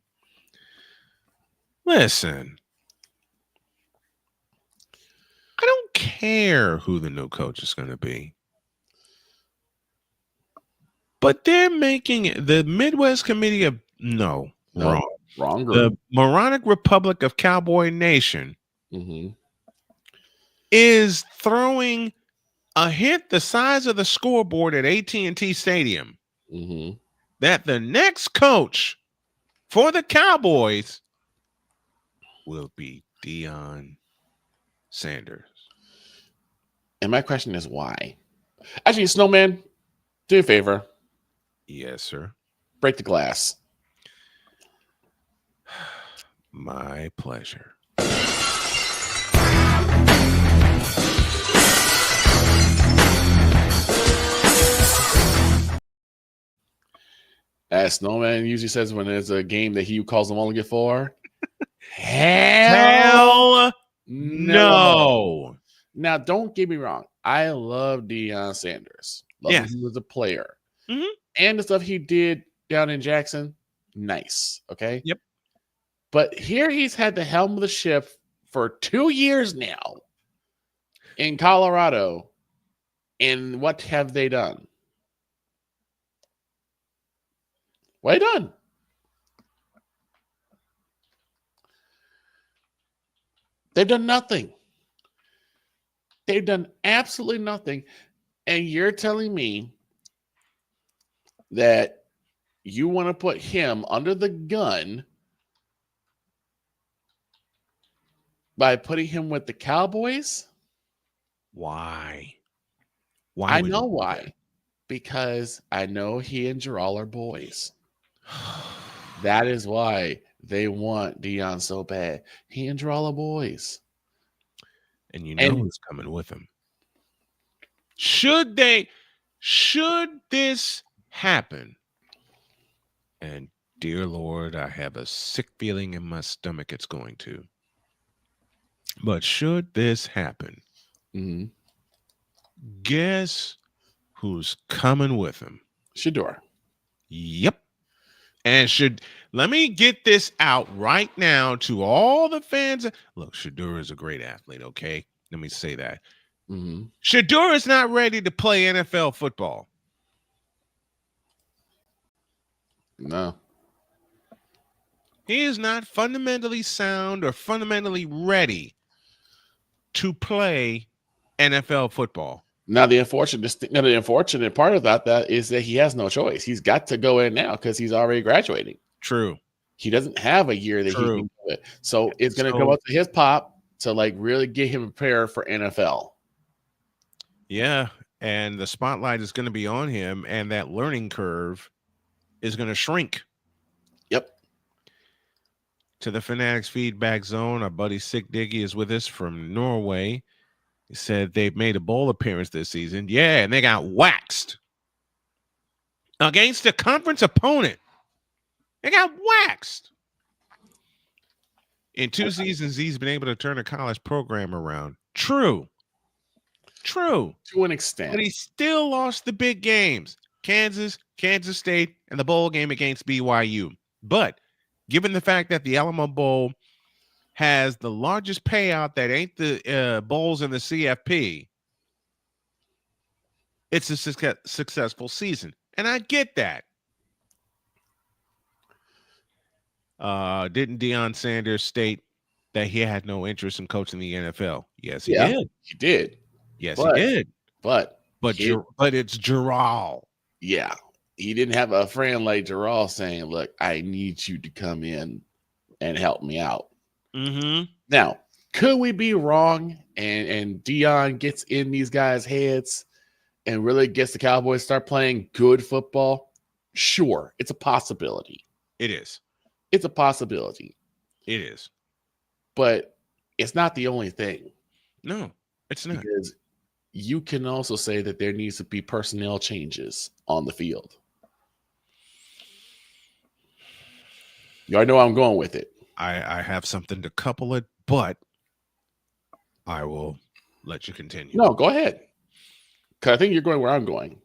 Listen, I don't care who the new coach is going to be. But they're making it the Midwest Committee of wrong. The Moronic Republic of Cowboy Nation is throwing a hint the size of the scoreboard at AT&T Stadium that the next coach for the Cowboys will be Deion Sanders. And my question is why? Actually, Snowman, do you a favor. Yes, sir. Break the glass. My pleasure. As Snowman usually says when there's a game that he calls them only get for. Hell no. Now, don't get me wrong. I love Deion Sanders. Love him as a player. And the stuff he did down in Jackson, nice. Okay? Yep. But here he's had the helm of the ship for 2 years now in Colorado. And what have they done? What have they done? They've done nothing. They've done absolutely nothing. And you're telling me that you want to put him under the gun by putting him with the Cowboys? Why? I know why. Because I know he and Gerald are boys. That is why they want Deion so bad. He and Gerald are boys. And you know who's coming with him. Should this happen? And dear Lord, I have a sick feeling in my stomach it's going to. But should this happen, guess who's coming with him? Shedeur. Yep. And let me get this out right now to all the fans. Look, Shedeur is a great athlete, okay? Let me say that. Shedeur is not ready to play NFL football. No. He is not fundamentally sound or fundamentally ready to play NFL football. Now, the unfortunate part of that is that he has no choice. He's got to go in now because he's already graduating. True. He doesn't have a year that he can do it. So it's going to go up to his pop to really get him prepared for NFL. Yeah. And the spotlight is going to be on him, and that learning curve is going to shrink. Yep. To the Fanatics feedback zone, our buddy Sick Diggy is with us from Norway. He said they've made a bowl appearance this season. Yeah, and they got waxed against a conference opponent. They got waxed. In 2 seasons, he's been able to turn a college program around. True. To an extent. But he still lost the big games. Kansas, Kansas State, and the bowl game against BYU. But given the fact that the Alamo Bowl has the largest payout that ain't the bowls in the CFP, it's a successful season. And I get that. Didn't Deion Sanders state that he had no interest in coaching the NFL? Yes, he did. He did. Yes, he did. But it's Gerald. Yeah. He didn't have a friend like Gerald saying, look, I need you to come in and help me out. Now, could we be wrong and Dion gets in these guys' heads and really gets the Cowboys to start playing good football, sure, it's a possibility. It is. It's a possibility. It is. But it's not the only thing. No, it's not. Because you can also say that there needs to be personnel changes on the field. You already know where I'm going with it. I have something to couple it, but I will let you continue. No, go ahead. Because I think you're going where I'm going.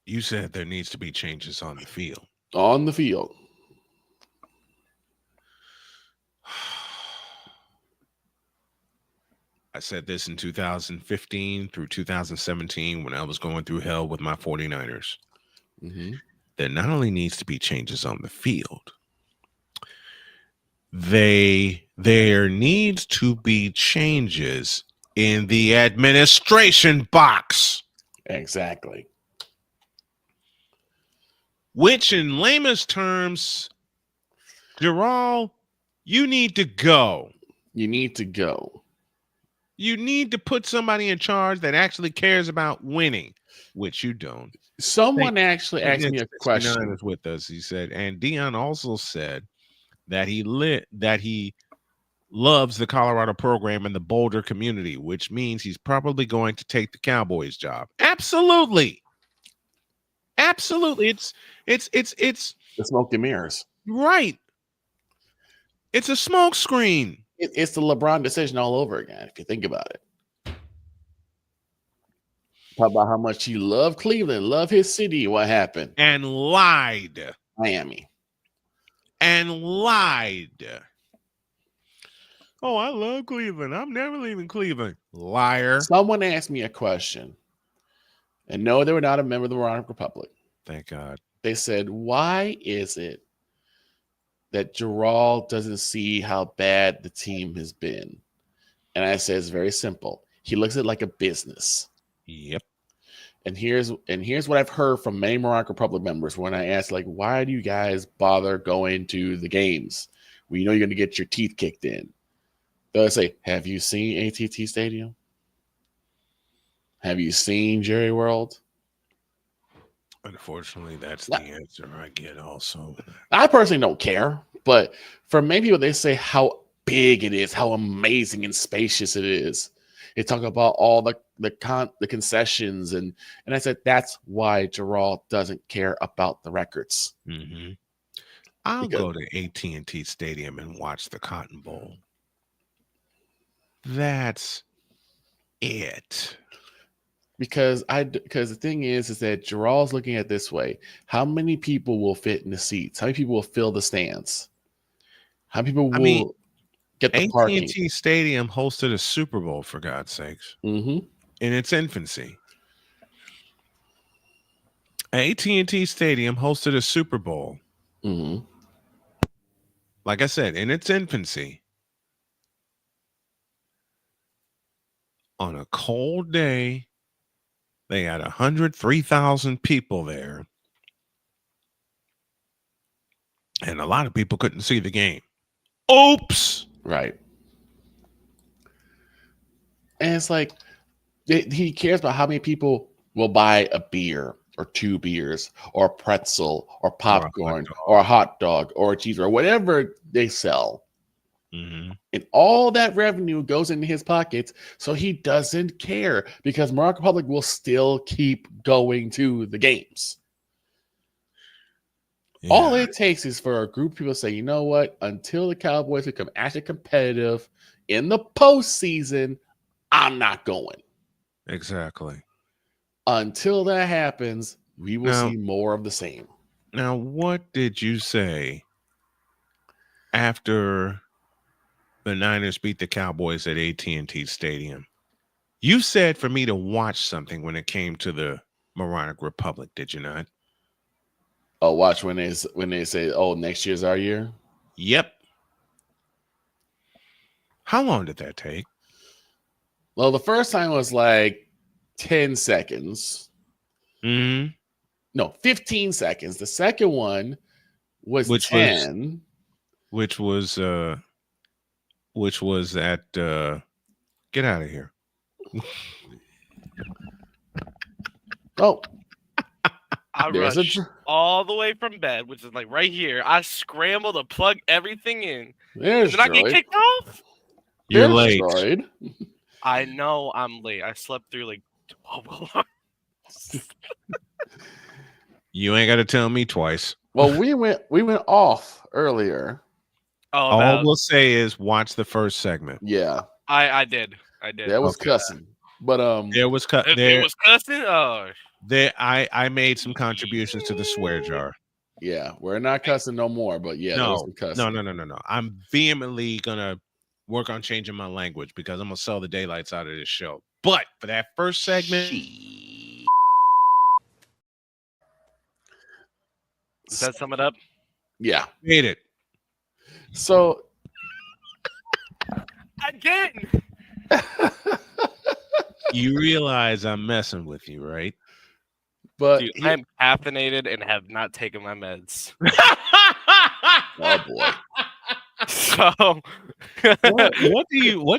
You said there needs to be changes on the field. On the field. I said this in 2015 through 2017 when I was going through hell with my 49ers. Mm-hmm. There not only needs to be changes on the field, there needs to be changes in the administration box. Exactly. Which in lamest terms, Gerald, you need to go. You need to go. You need to put somebody in charge that actually cares about winning, which you don't. Someone actually asked me a question. Is with us. He said, and Dion also said that he loves the Colorado program and the Boulder community, which means he's probably going to take the Cowboys job. Absolutely. Absolutely. It's the smoke and mirrors. Right. It's a smoke screen. It's the LeBron decision all over again, if you think about it. Talk about how much he loved Cleveland, loved his city. What happened? And lied. Miami. And lied. Oh, I love Cleveland. I'm never leaving Cleveland. Liar. Someone asked me a question. And no, they were not a member of the Moran Republic. Thank God. They said, why is it that Gerald doesn't see how bad the team has been? And I said, it's very simple. He looks at it like a business. Yep. And here's what I've heard from many Moran Republic members when I ask, like, why do you guys bother going to the games when you know you're going to get your teeth kicked in? They'll say, have you seen AT&T Stadium? Have you seen Jerry World? Unfortunately, that's the answer I get also. I personally don't care, but for many people, they say how big it is, how amazing and spacious it is. They talk about all the concessions, and I said that's why Gerald doesn't care about the records. Mm-hmm. I'll go to AT&T Stadium and watch the Cotton Bowl. That's it. Because the thing is that Gerald's looking at it this way: how many people will fit in the seats? How many people will fill the stands? How many people will get the parking? AT&T Stadium hosted a Super Bowl, for God's sakes, in its infancy. AT&T Stadium hosted a Super Bowl. Mm-hmm. Like I said, in its infancy. On a cold day, they had 103,000 people there. And a lot of people couldn't see the game. Oops. Right. And it's like he cares about how many people will buy a beer or 2 beers or a pretzel or popcorn or a hot dog or a cheeseburger or whatever they sell. Mm-hmm. And all that revenue goes into his pockets, so he doesn't care because Moran Republic will still keep going to the games. Yeah. All it takes is for a group of people to say, you know what, until the Cowboys become actually competitive in the postseason, I'm not going. Exactly. Until that happens, we will see more of the same. Now, what did you say after the Niners beat the Cowboys at AT&T Stadium? You said for me to watch something when it came to the Moran Republic, did you not? Oh, watch when they say, "Oh, next year's our year." Yep. How long did that take? Well, the first time was like 10 seconds. Mm-hmm. No, 15 seconds. The second one was 10. Which was at Get out of here. Oh. I rushed all the way from bed, which is like right here. I scrambled to plug everything in. There's Did I get kicked off? You're late. I know I'm late. I slept through like 12 alarms. You ain't got to tell me twice. Well, we went off earlier. All we'll say is watch the first segment. Yeah. I did. That was cussing. But there was it was cussing. Oh. I made some contributions to the swear jar. Yeah, we're not cussing no more, but yeah, there was some cussing. No. I'm vehemently gonna work on changing my language because I'm gonna sell the daylights out of this show. But for that first segment, does that sum it up? Yeah, made it. So again, you realize I'm messing with you, right? But dude, I'm caffeinated and have not taken my meds. Oh boy. So what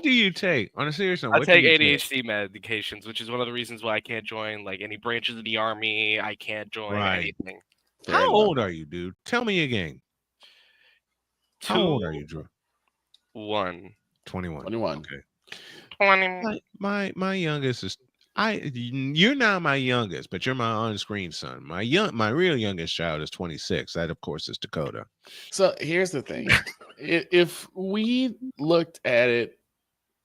do you take? On a serious note, I take ADHD medications, which is one of the reasons why I can't join like any branches of the army. I can't join anything. How old are you, dude? Tell me again. How old are you, Drew? 21. 21. Okay. 20. My youngest is you're not my youngest, but you're my on-screen son. My real youngest child is 26. That of course is Dakota. So here's the thing. If we looked at it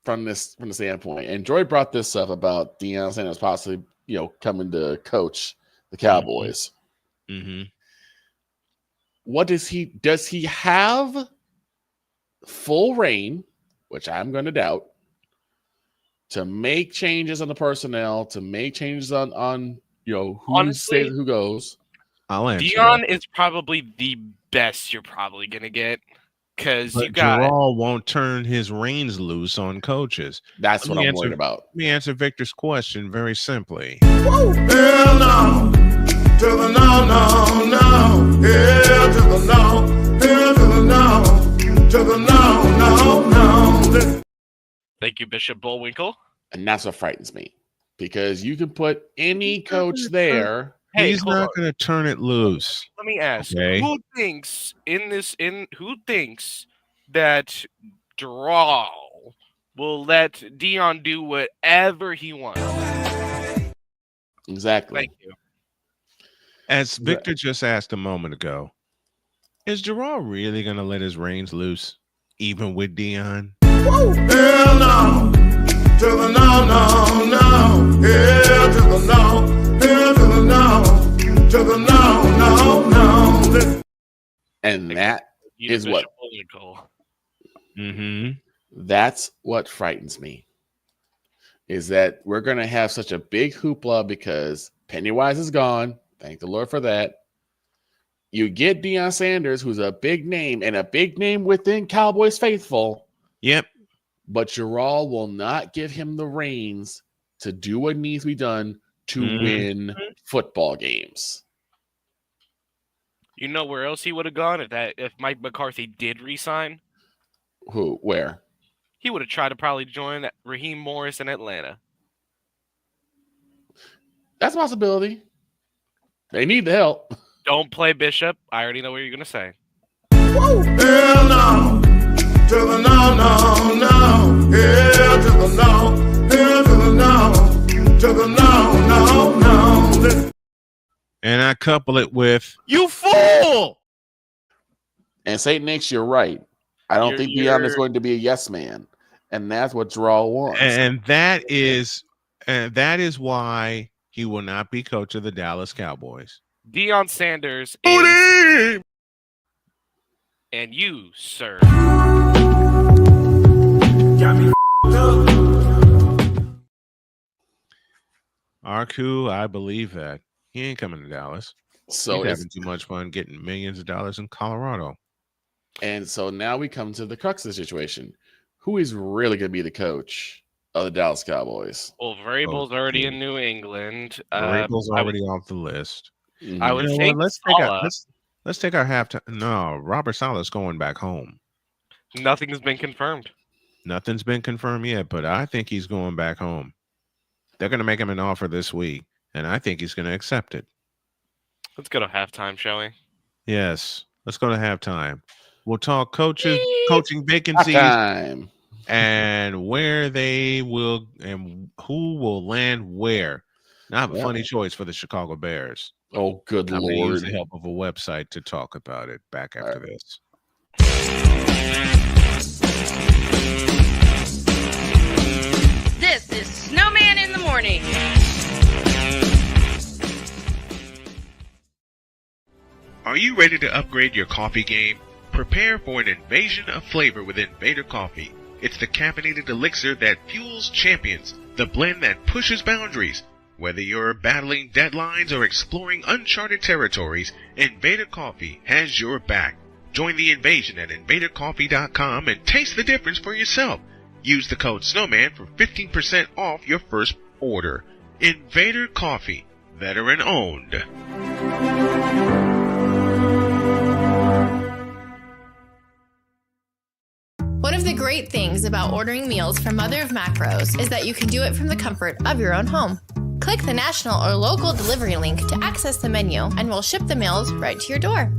from the standpoint, and Joy brought this up about Deion Sanders possibly, coming to coach the Cowboys. Mm-hmm. What does he have full reign, which I'm going to doubt, to make changes on the personnel, to make changes on who stays, who goes? I'll answer. Deion is probably the best you're probably gonna get because you got. Gerald won't turn his reins loose on coaches. That's what I'm worried about. Let me answer Victor's question very simply. Hell no, to the no. Hell to the no. Hell to the no. To the no. Thank you, Bishop Bullwinkle. And that's what frightens me, because you can put any coach there. He's not going to turn it loose. Let me ask: Who thinks that Draw will let Deion do whatever he wants? Exactly. Thank you. As Victor just asked a moment ago, is Gerard really going to let his reins loose, even with Deion? Hell no, to the no. Hell to the no. Hell to the no. To the no. And that is what. Mm-hmm. That's what frightens me. Is that we're going to have such a big hoopla because Pennywise is gone. Thank the Lord for that. You get Deion Sanders, who's a big name and a big name within Cowboys faithful. Yep. But Gerald will not give him the reins to do what needs to be done to win football games. You know where else he would have gone if Mike McCarthy did resign? Who? Where? He would have tried to probably join Raheem Morris in Atlanta. That's a possibility. They need the help. Don't play Bishop. I already know what you're going to say. Hell no, to the no. Hell to the no. Hell to the no. To the no. And I couple it with, you fool! And St. Nick's, you're right. I don't think Deion is going to be a yes man. And that's what Gerald wants. And that is why he will not be coach of the Dallas Cowboys. Deion Sanders is, and you, sir. Arku, I believe that. He ain't coming to Dallas. So he's having too much fun getting millions of dollars in Colorado. And so now we come to the crux of the situation. Who is really going to be the coach of the Dallas Cowboys? Well, Vrabel's already in New England. Vrabel's already off the list. I would think let's take our halftime. No, Robert Saleh's going back home. Nothing has been confirmed. Nothing's been confirmed yet, but I think he's going back home. They're going to make him an offer this week, and I think he's going to accept it. Let's go to halftime, shall we? Yes, let's go to halftime. We'll talk coaches, coaching vacancies, Halftime. and where they will and who will land where. Now, I have a funny choice for the Chicago Bears. Oh, good I'm going to use Lord. the help of a website to talk about it back after this. This is Snowman in the morning. Are you ready to upgrade your coffee game? Prepare for an invasion of flavor with Invader Coffee. It's the caffeinated elixir that fuels champions, the blend that pushes boundaries. Whether you're battling deadlines or exploring uncharted territories, Invader Coffee has your back. Join the invasion at invadercoffee.com and taste the difference for yourself. Use the code Snowman for 15% off your first order. Invader Coffee, veteran owned. One of the great things about ordering meals from Mother of Macros is that you can do it from the comfort of your own home. Click the national or local delivery link to access the menu, and we'll ship the meals right to your door.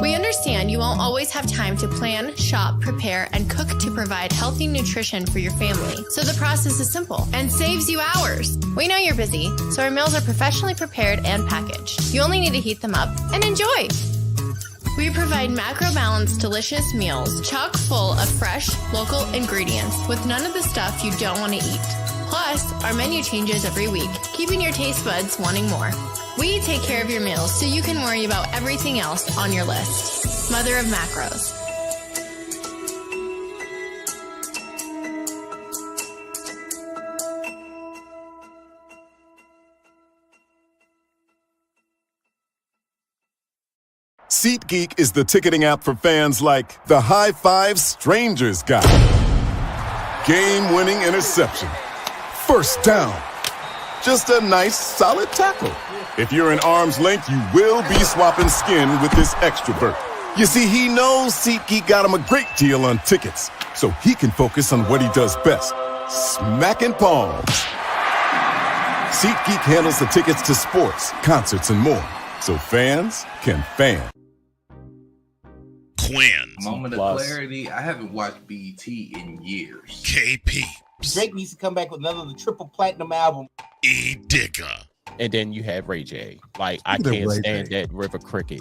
We understand you won't always have time to plan, shop, prepare, and cook to provide healthy nutrition for your family, so the process is simple and saves you hours. We know you're busy, so our meals are professionally prepared and packaged. You only need to heat them up and enjoy. We provide macro-balanced, delicious meals chock full of fresh, local ingredients with none of the stuff you don't want to eat. Plus, our menu changes every week, keeping your taste buds wanting more. We take care of your meals so you can worry about everything else on your list. Mother of Macros. SeatGeek is the ticketing app for fans like the High Five Strangers guy. Game-winning interception. First down. Just a nice, solid tackle. If you're in arm's length, you will be swapping skin with this extrovert. You see, he knows SeatGeek got him a great deal on tickets, so he can focus on what he does best, smacking palms. SeatGeek handles the tickets to sports, concerts, and more, so fans can fan. Quinn. Moment of clarity. I haven't watched BT in years. KP. Drake needs to come back with another triple platinum album. E. Digger. And then you have Ray J. Like, I can't stand that River Cricket.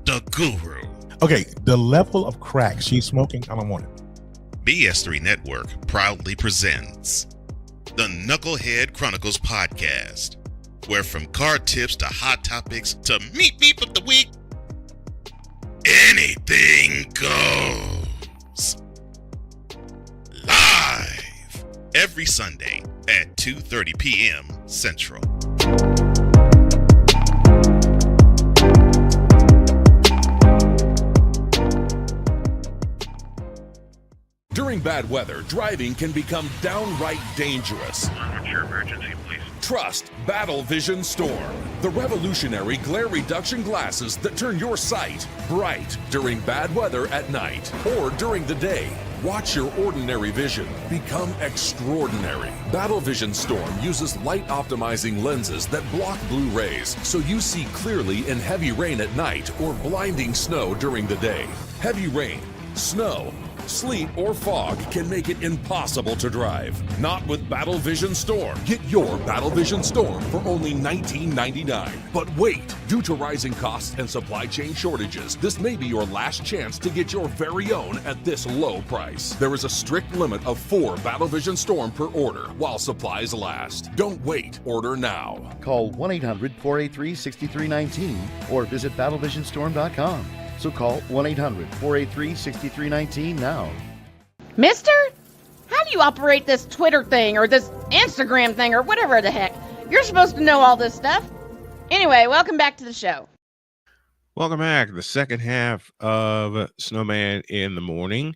The Guru. Okay, the level of crack she's smoking, I don't want it. BS3 Network proudly presents the Knucklehead Chronicles podcast, where from card tips to hot topics to meep of the week, anything goes. Live every Sunday at 2:30 p.m. Central. During bad weather, driving can become downright dangerous. What's your emergency, please? Trust Battle Vision Storm, the revolutionary glare reduction glasses that turn your sight bright during bad weather at night or during the day. Watch your ordinary vision become extraordinary. Battle Vision Storm uses light optimizing lenses that block blue rays, so you see clearly in heavy rain at night or blinding snow during the day. Heavy rain, snow, sleet, or fog can make it impossible to drive. Not with Battle Vision Storm. Get your Battle Vision Storm for only $19.99. But wait, due to rising costs and supply chain shortages, this may be your last chance to get your very own at this low price. There is a strict limit of 4 Battle Vision Storm per order while supplies last. Don't wait, order now. Call 1-800-483-6319 or visit battlevisionstorm.com. So call 1-800-483-6319 now. Mister? How do you operate this Twitter thing or this Instagram thing or whatever the heck? You're supposed to know all this stuff. Anyway, welcome back to the show. Welcome back. The second half of Snowman in the Morning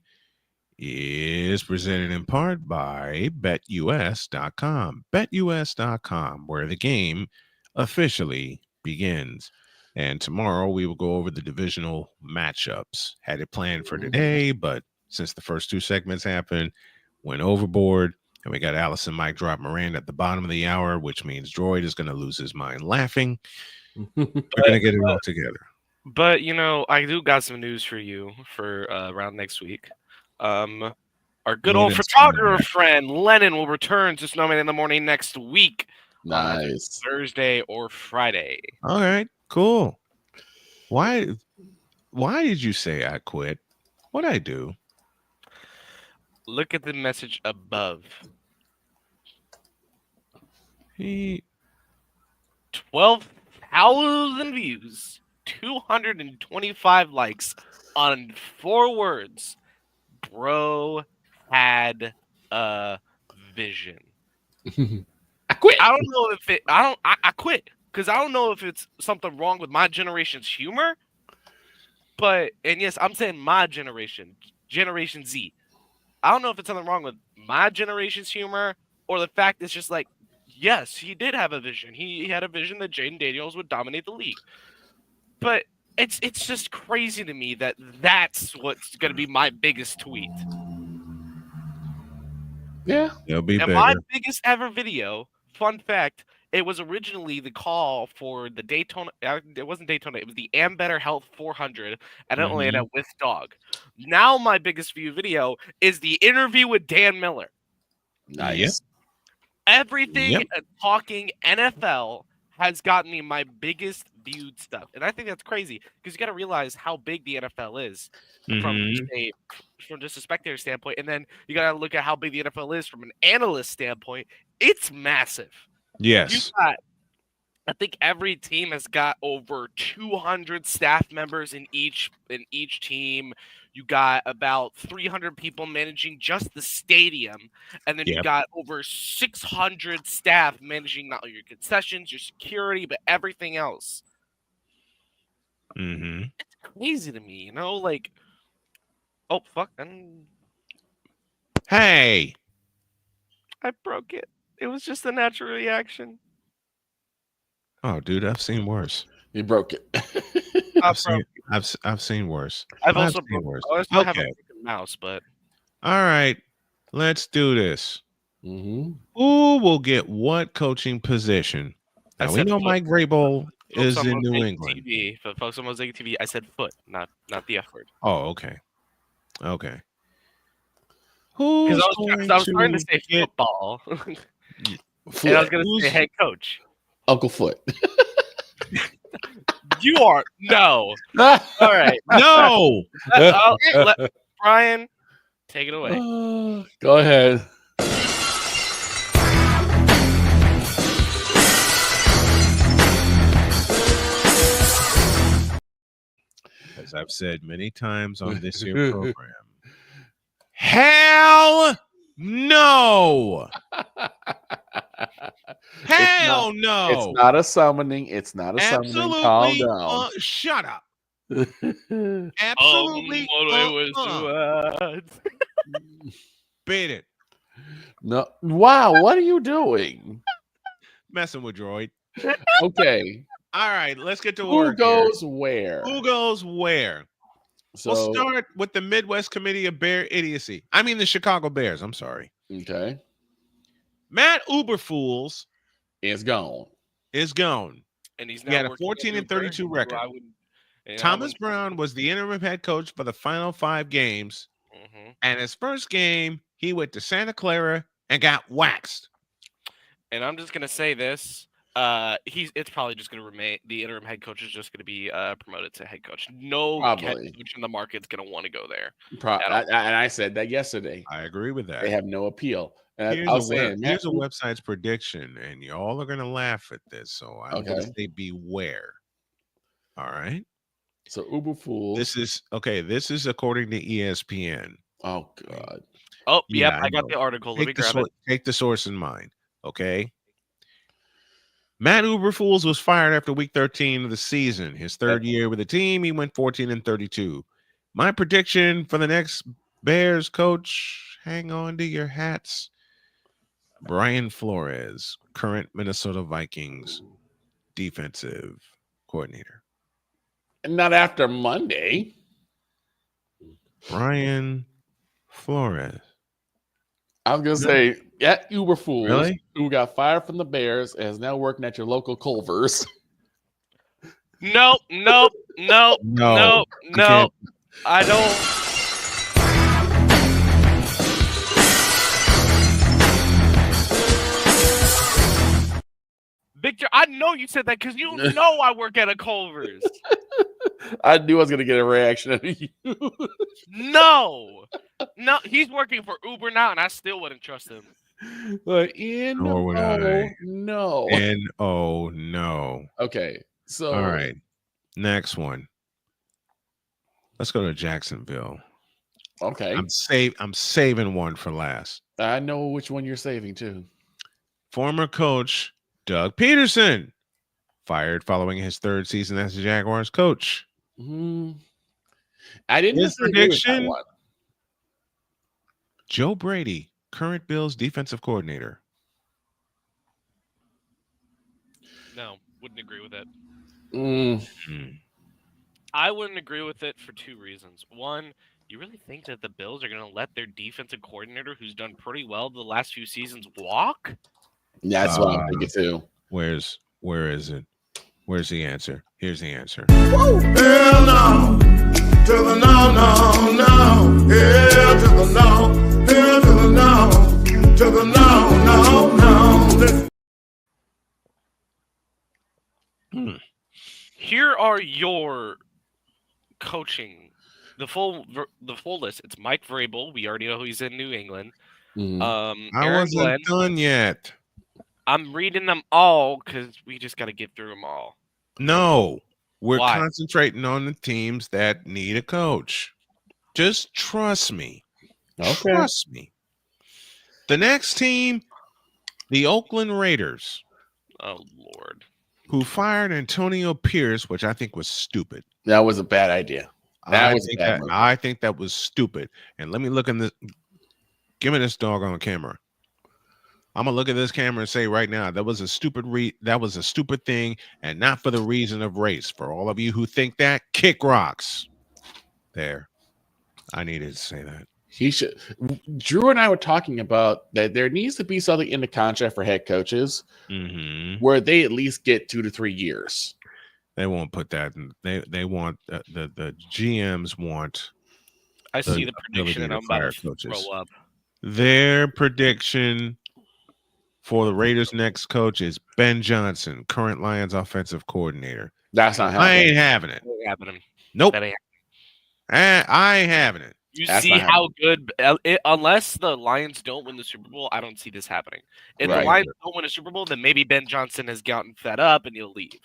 is presented in part by BetUS.com. BetUS.com, where the game officially begins. And tomorrow we will go over the divisional matchups. Had it planned for today, but since the first 2 segments happened, went overboard. And we got Alison mic drop Moran at the bottom of the hour, which means Droid is going to lose his mind laughing. We're going to get it all together. But, you know, I do got some news for you for around next week. Our good old photographer friend Lennon will return to Snowman in the Morning next week. Nice. Thursday or Friday. All right, cool. Why did you say I quit? What'd I do? Look at the message above. 12,000 views, 225 likes on 4 words. Bro had a vision. I quit. I don't know if I quit because I don't know if it's something wrong with my generation's humor. And yes, I'm saying my generation, Generation Z. I don't know if it's something wrong with my generation's humor or the fact it's just like, yes, he did have a vision. He had a vision that Jaden Daniels would dominate the league. But it's just crazy to me that that's what's going to be my biggest tweet. Yeah. It'll be bigger. My biggest ever video, fun fact, it was originally the call for the Daytona. It wasn't Daytona. It was the Am Better Health 400 at Atlanta with Dog. Now my biggest view video is the interview with Dan Miller. Nice. Yep. Everything talking NFL has gotten me my biggest viewed stuff. And I think that's crazy because you got to realize how big the NFL is from just a spectator standpoint. And then you got to look at how big the NFL is from an analyst standpoint. It's massive. Yes. I think every team has got over 200 staff members in each team. You got about 300 people managing just the stadium, and then you got over 600 staff managing not only your concessions, your security, but everything else. Mm-hmm. It's crazy to me, you know. Like, oh fuck! Hey, I broke it. It was just a natural reaction. Oh, dude, I've seen worse. You broke it. I've seen worse. I've also seen worse. I also have a broken mouse, but all right, let's do this. Mm-hmm. Who will get what coaching position? Now we know Mike Vrabel is in New England. TV. For folks on Mosaic TV, I said foot, not the F word. Oh, okay. Okay. Because I was trying to say football. And I was going to say head coach. Uncle Foot. You are no. All right. No. Brian, take it away. Go ahead. As I've said many times on this here program, hell no. Hell no. It's not a summoning. It's not a summoning. Calm down. Shut up. Absolutely. Beat it. No. Wow. What are you doing? Messing with Droid. Okay. All right. Let's get to work. Who goes where? Who goes where? So, we'll start with the Midwest Committee of Bear Idiocy. I mean, the Chicago Bears. I'm sorry. Okay. Matt Uberfools is gone. And he's got a 14-32 record. Thomas Brown was the interim head coach for the final 5 games. Mm-hmm. And his first game, he went to Santa Clara and got waxed. And I'm just gonna say this. It's probably just gonna remain. The interim head coach is just gonna be promoted to head coach. No head coach in the market's gonna want to go there. And I said that yesterday. I agree with that. They have no appeal. And here's a website's prediction, and y'all are gonna laugh at this. So I'm gonna say beware. All right. So Uberfools. This is according to ESPN. Oh God. Oh yeah, I got the article. Let me grab it. Take the source in mind. Okay. Matt Uberfools was fired after week 13 of the season. His third year with the team, he went 14-32. My prediction for the next Bears coach, hang on to your hats. Brian Flores, current Minnesota Vikings defensive coordinator. Not after Monday. Brian Flores. I was gonna say, Uber fools Really? who got fired from the Bears and is now working at your local Culver's. Nope. No, I don't. Victor, I know you said that because you know I work at a Culver's. I knew I was gonna get a reaction out of you. No, he's working for Uber now, and I still wouldn't trust him. But no. Okay, so all right, next one. Let's go to Jacksonville. Okay, I'm saving one for last. I know which one you're saving too. Former coach Doug Peterson fired following his third season as the Jaguars coach. I didn't His agree with that prediction. one. Joe Brady, current Bills defensive coordinator. No, wouldn't agree with it. I I wouldn't agree with it for two reasons. One, you really think that the Bills are going to let their defensive coordinator, who's done pretty well the last few seasons, walk? Yeah, that's what I'm thinking too. Where is it? Where's the answer? Here's the answer. Hell no. To the no, no, no. Hell to the no. Hell to the no. To the no, no, no. Here are your coaching. The full list. It's Mike Vrabel. We already know who he's in New England. I Aaron wasn't Glenn. done yet. I'm reading them all because we just got to get through them all. No, we're Why? concentrating on the teams that need a coach. Just trust me. Okay. Trust me. The next team, the Oakland Raiders. Oh, Lord. Who fired Antonio Pierce, which I think was stupid. That was a bad idea. I think that was stupid. And let me look in this. Give me this dog on camera. I'm gonna look at this camera and say right now that was a stupid thing, and not for the reason of race. For all of you who think that, kick rocks. There, I needed to say that. He should. Drew and I were talking about that there needs to be something in the contract for head coaches where they at least get 2 to 3 years. They won't put that in. They want the GMs want. I see the prediction, and I'm about to coaches. throw up. Their prediction for the Raiders' next coach is Ben Johnson, current Lions offensive coordinator. That's not happening. I ain't having it. That ain't happening. Nope. That ain't I ain't having it. You That's see not how good, unless the Lions don't win the Super Bowl, I don't see this happening. If the Right. Lions don't win a Super Bowl, then maybe Ben Johnson has gotten fed up and he'll leave.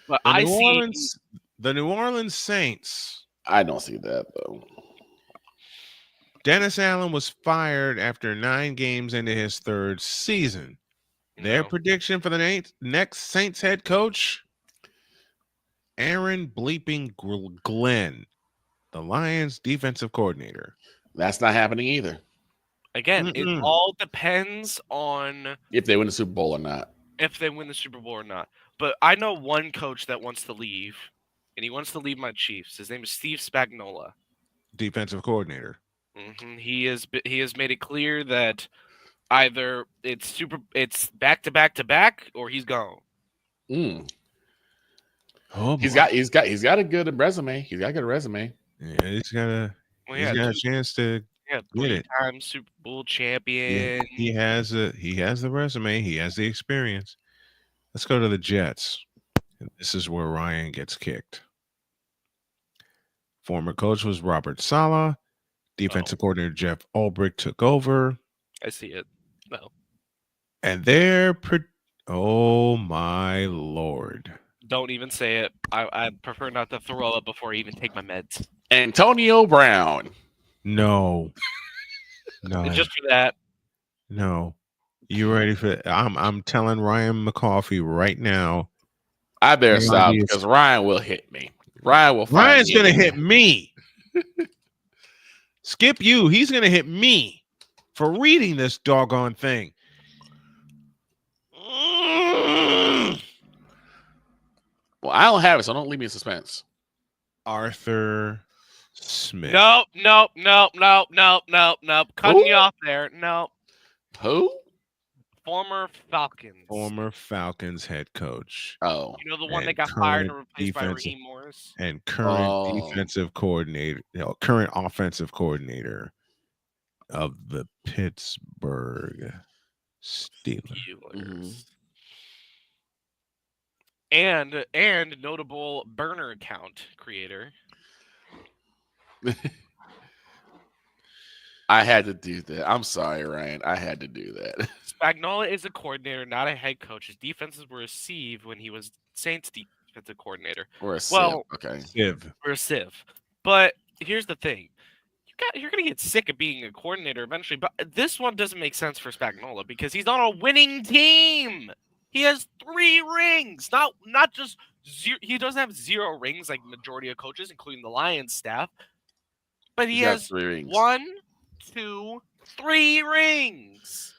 But The New Orleans Saints. I don't see that though. Dennis Allen was fired after 9 games into his third season. Their prediction for the next Saints head coach, Aaron bleeping Glenn, the Lions defensive coordinator. That's not happening either. Again, it all depends on If they win the Super Bowl or not. if they win the Super Bowl or not. But I know one coach that wants to leave, and he wants to leave my Chiefs. His name is Steve Spagnuolo. Defensive coordinator. He has made it clear that either it's back to back to back, or he's gone. Oh, he's got a good resume. He's got a good resume. Yeah, he's got a chance to get it. 3-time Super Bowl champion. Yeah, he has the resume. He has the experience. Let's go to the Jets. And this is where Ryan gets kicked. Former coach was Robert Saleh. Defensive coordinator Jeff Ulbrich took over. I see it. No. And oh my Lord. Don't even say it. I prefer not to throw up before I even take my meds. Antonio Brown. No. No. And just for that. No. You ready for it? I'm telling Ryan McCoffey right now. I better stop because Ryan will hit me. Ryan's gonna hit me. Skip you. He's gonna hit me for reading this doggone thing. Well, I don't have it, so don't leave me in suspense. Arthur Smith. Nope. Cutting you off there. Nope. Who? Former Falcons. Former Falcons head coach. Oh. You know the one and that got fired and current replaced by defensive- Raheem Morris? And current defensive coordinator, current offensive coordinator of the Pittsburgh Steelers. And notable burner account creator. I had to do that. I'm sorry, Ryan. I had to do that. Spagnuolo is a coordinator, not a head coach. His defenses were a sieve when he was Saints defensive coordinator. Or a sieve. Okay. Sieve. Or a sieve. But here's the thing. You're going to get sick of being a coordinator eventually. But this one doesn't make sense for Spagnuolo because he's on a winning team. He has 3 rings. Not just 0. He doesn't have 0 rings like majority of coaches, including the Lions staff. But he has 3 rings. 1, 2, 3 rings.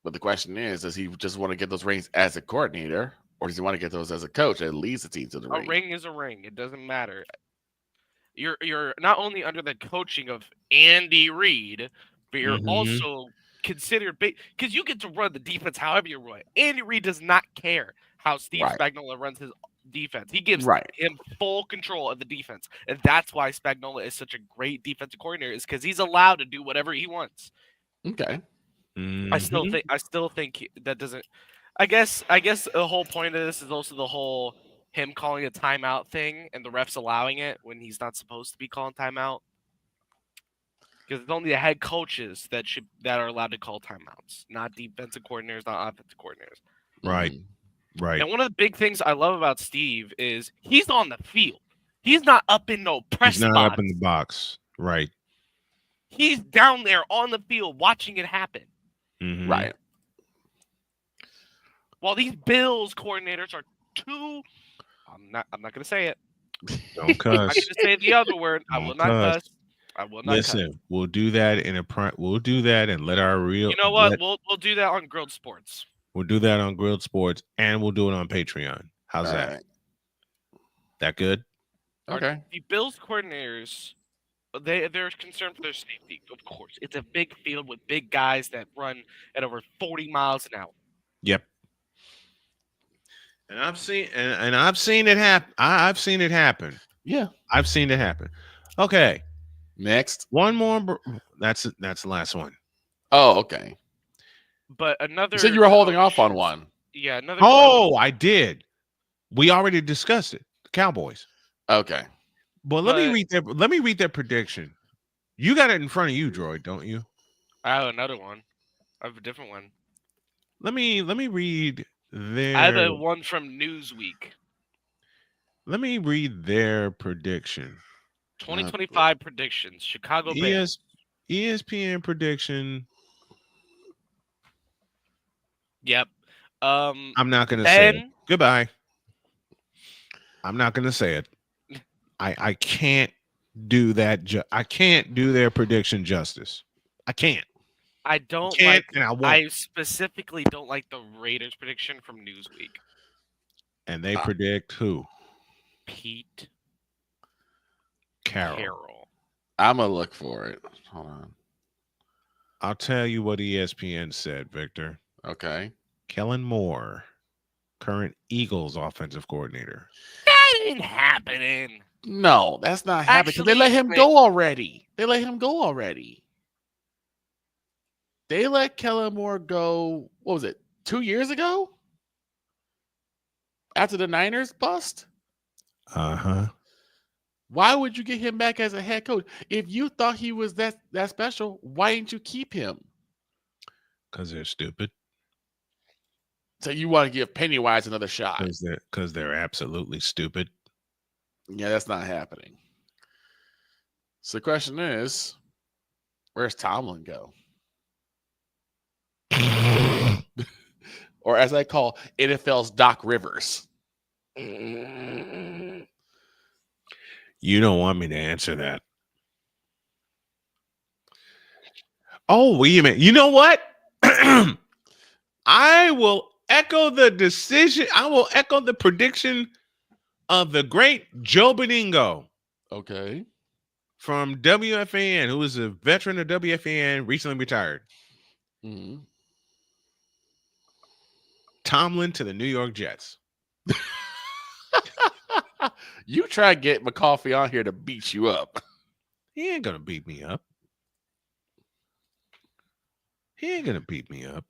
But the question is, does he just want to get those rings as a coordinator, or does he want to get those as a coach that leads the team to the ring? A ring is a ring. It doesn't matter. You're not only under the coaching of Andy Reid, but you're also considered because you get to run the defense however you run it. Andy Reid does not care how Steve Spagnuolo runs his defense. He gives him full control of the defense, and that's why Spagnuolo is such a great defensive coordinator. Is because he's allowed to do whatever he wants. Okay. I still think that doesn't. I guess the whole point of this is also the whole him calling a timeout thing and the refs allowing it when he's not supposed to be calling timeout. Because it's only the head coaches that are allowed to call timeouts, not defensive coordinators, not offensive coordinators. Right. Right. And one of the big things I love about Steve is he's on the field. He's not up in no press box. He's not up in the box. Right. He's down there on the field watching it happen. Mm-hmm. Right. While these Bills coordinators are too, I'm not going to say it. Don't cuss. I'm going to say the other word. I will not cuss. I will not. Listen, cuss. we'll do that We'll do that and let our real. You know what? We'll do that on Grilled Sports. We'll do that on Grilled Sports, and we'll do it on Patreon. How's that? Right. That good? Okay. The Bills coordinators, they're concerned for their safety. Of course, it's a big field with big guys that run at over 40 miles an hour. Yep. And I've seen it happen. I've seen it happen. Yeah, I've seen it happen. Okay. Next. One more. That's the last one. Oh, okay. But another. You said you were holding off on one. Yeah, another. Oh, I did. We already discussed it. The Cowboys. Okay. But let me read their prediction. You got it in front of you, Droid, don't you? I have another one. I have a different one. Let me read their. I have one from Newsweek. Let me read their prediction. 2025 predictions. Chicago Bears. ESPN prediction. Yep. I'm not gonna say it. Goodbye. I'm not gonna say it. I can't do that. I can't do their prediction justice. I can't. I don't can't, like. and I won't. I specifically don't like the Raiders prediction from Newsweek. And they predict who? Pete Carroll. I'm gonna look for it. Hold on. I'll tell you what ESPN said, Victor. Okay. Kellen Moore, current Eagles offensive coordinator. That ain't happening. No, that's not happening because they let him go already. They let Kellen Moore go, what was it, 2 years ago? After the Niners bust? Uh-huh. Why would you get him back as a head coach? If you thought he was that special, why didn't you keep him? Because they're stupid. So you want to give Pennywise another shot? Because they're absolutely stupid. Yeah, that's not happening. So the question is, where's Tomlin go? Or as I call NFL's Doc Rivers. You don't want me to answer that. Oh, wait a minute. You know what? I will echo the decision. I will echo the prediction of the great Joe Beningo. Okay. from WFAN, who is a veteran of WFAN, recently retired. Mm-hmm. Tomlin to the New York Jets. You try to get McCoffey on here to beat you up. He ain't gonna beat me up. He ain't gonna beat me up.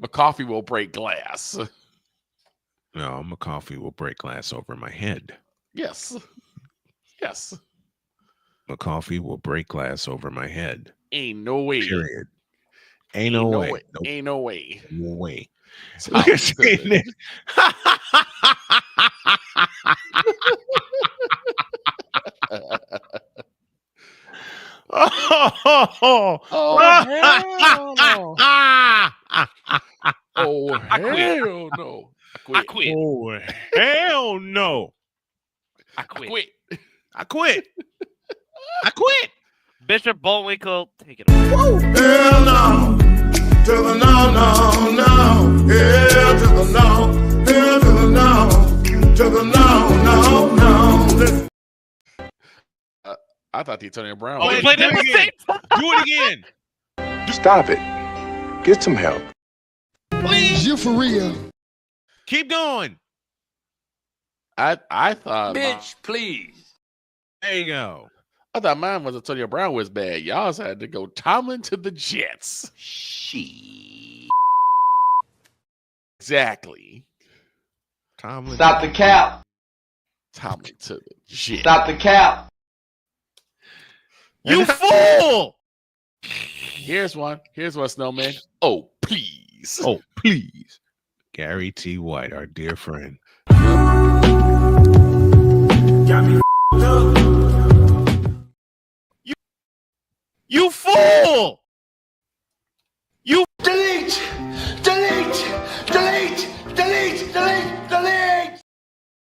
McCoffey will break glass. No, McCoffey will break glass over my head. Yes. Yes. McCoffey will break glass over my head. Ain't no way. Period. Ain't no way. Nope. Ain't no way. No way. Look at saying it. Oh, hell no. Oh, hell no. I quit. Oh, hell no. I quit. I quit. I quit. Bishop Bullwinkle, take it away. Hell no. To the no, no, no. Hell to the no. Hell to the no. To the no, no, no. I thought the Antonio Brown. Oh, we played it again. Do it again. Stop it. Get some help. Please. You for real? Keep going. I thought. Bitch, please. There you go. I thought mine was Antonio Brown was bad. Y'all had to go Tomlin to the Jets. Exactly. Tomlin. Stop the cap. Tomlin to the Jets. Stop the cap. You fool! Here's one, Snowman. Oh, please. Oh, please. Gary T. White, our dear friend. Got me up. You fool! You Delete! Delete! Delete! Delete! Delete! Delete!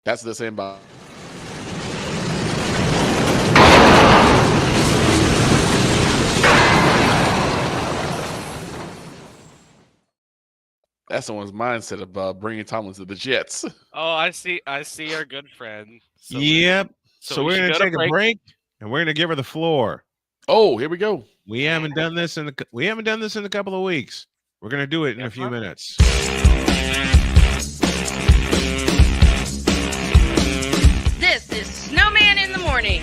That's the same about. That's someone's mindset of bringing Tomlin to the Jets. Oh, I see our good friend. So yep. so So we we're should gonna go to take a break, and we're gonna give her the floor. Oh, here we go. We haven't done this in a couple of weeks. We're gonna do it in a few minutes. This is Snowman in the morning.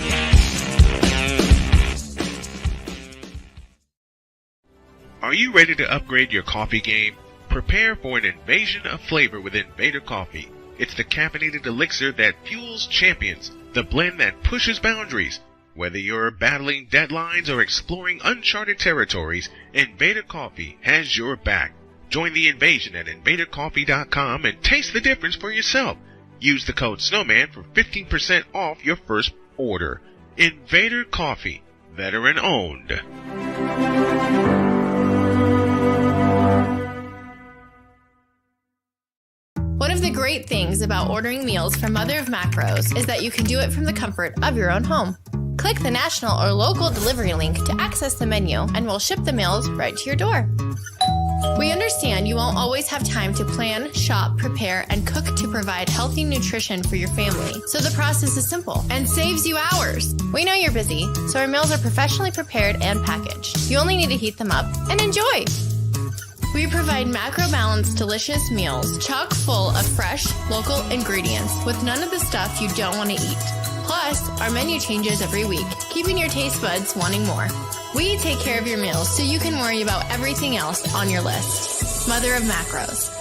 Are you ready to upgrade your coffee game? Prepare for an invasion of flavor with Invader Coffee. It's the caffeinated elixir that fuels champions, the blend that pushes boundaries. Whether you're battling deadlines or exploring uncharted territories, Invader Coffee has your back. Join the invasion at invadercoffee.com and taste the difference for yourself. Use the code Snowman for 15% off your first order. Invader Coffee, veteran owned. One of the great things about ordering meals from Mother of Macros is that you can do it from the comfort of your own home. Click the national or local delivery link to access the menu, and we'll ship the meals right to your door. We understand you won't always have time to plan, shop, prepare, and cook to provide healthy nutrition for your family, so the process is simple and saves you hours. We know you're busy, so our meals are professionally prepared and packaged. You only need to heat them up and enjoy. We provide macro-balanced, delicious meals chock full of fresh, local ingredients with none of the stuff you don't want to eat. Plus, our menu changes every week, keeping your taste buds wanting more. We take care of your meals so you can worry about everything else on your list. Mother of Macros.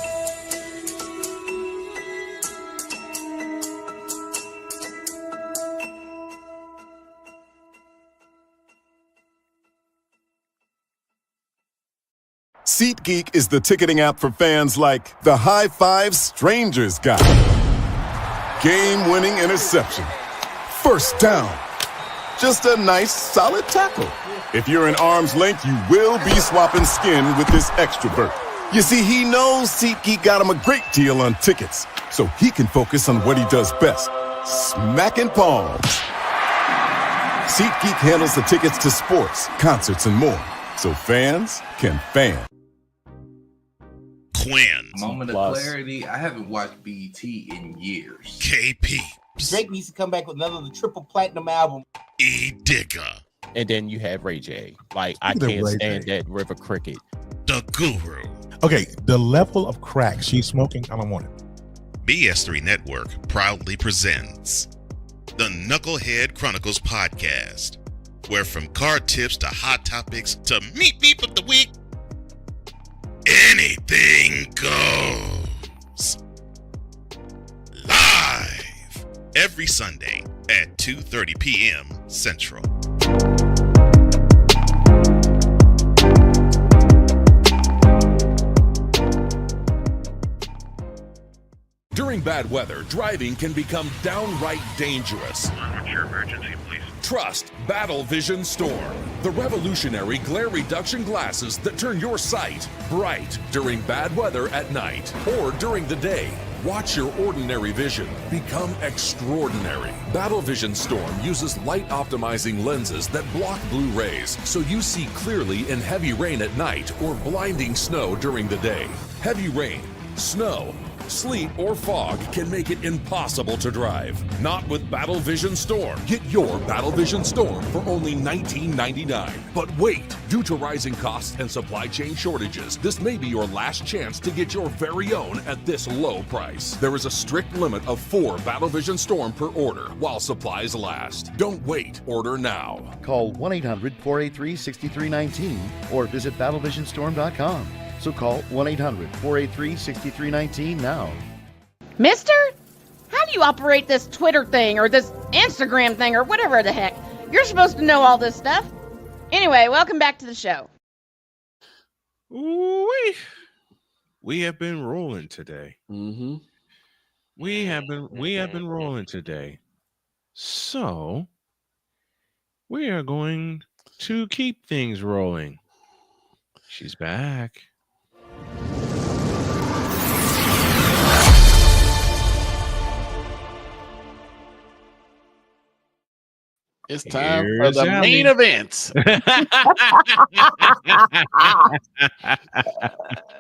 SeatGeek is the ticketing app for fans like the High Five Strangers guy. Game-winning interception. First down. Just a nice, solid tackle. If you're in arm's length, you will be swapping skin with this extrovert. You see, he knows SeatGeek got him a great deal on tickets, so he can focus on what he does best, smacking palms. SeatGeek handles the tickets to sports, concerts, and more, so fans can fan. Quinn. Moment of clarity. I haven't watched BET in years. KP. Drake needs to come back with another triple platinum album. E-Digger. And then you have Ray J. Like, I can't stand that River Cricket. The Guru. Okay, the level of crack she's smoking, I don't want it. BS3 Network proudly presents the Knucklehead Chronicles podcast, where from card tips to hot topics to meat beep of the week, anything goes. Live every Sunday at 2:30 p.m. Central. During bad weather, driving can become downright dangerous. What's your emergency, please? Trust Battle Vision Storm, the revolutionary glare reduction glasses that turn your sight bright during bad weather at night or during the day. Watch your ordinary vision become extraordinary. Battle Vision Storm uses light optimizing lenses that block blue rays so you see clearly in heavy rain at night or blinding snow during the day. Heavy rain, snow, sleet, or fog can make it impossible to drive. Not with Battle Vision Storm. Get your Battle Vision Storm for only $19.99. But wait, due to rising costs and supply chain shortages, this may be your last chance to get your very own at this low price. There is a strict limit of 4 Battle Vision Storm per order while supplies last. Don't wait, order now. Call 1-800-483-6319 or visit battlevisionstorm.com. So call 1-800-483-6319 now. Mister? How do you operate this Twitter thing or this Instagram thing or whatever the heck? You're supposed to know all this stuff. Anyway, welcome back to the show. Ooh-wee. We have been rolling today. Mm-hmm. We have been rolling today. So we are going to keep things rolling. She's back. It's time for the main event. The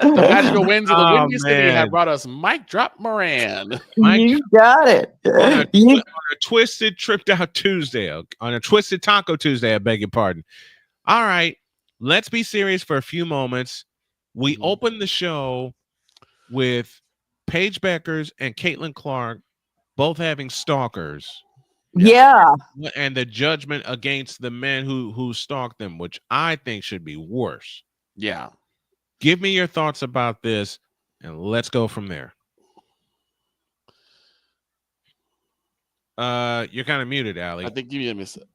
magical winds of the Windy City have brought us Mic Drop Moran. You got it. On a twisted tripped out Tuesday, on a twisted taco Tuesday, I beg your pardon. All right, let's be serious for a few moments. We opened the show with Paige Bueckers and Caitlin Clark both having stalkers. Yeah. And the judgment against the men who stalked them, which I think should be worse. Yeah. Give me your thoughts about this, and let's go from there. You're kind of muted, Allie. I think you miss it.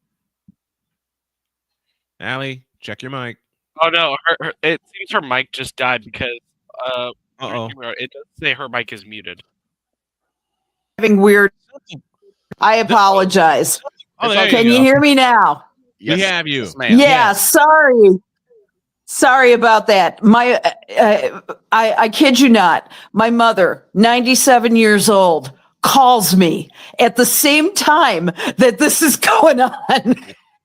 Allie, check your mic. Oh no, it seems her mic just died because it does say her mic is muted. Having weird. I apologize. Can you hear me now? Yes, we have you. Yeah, yes. Sorry about that. My I kid you not. My mother, 97 years old, calls me at the same time that this is going on.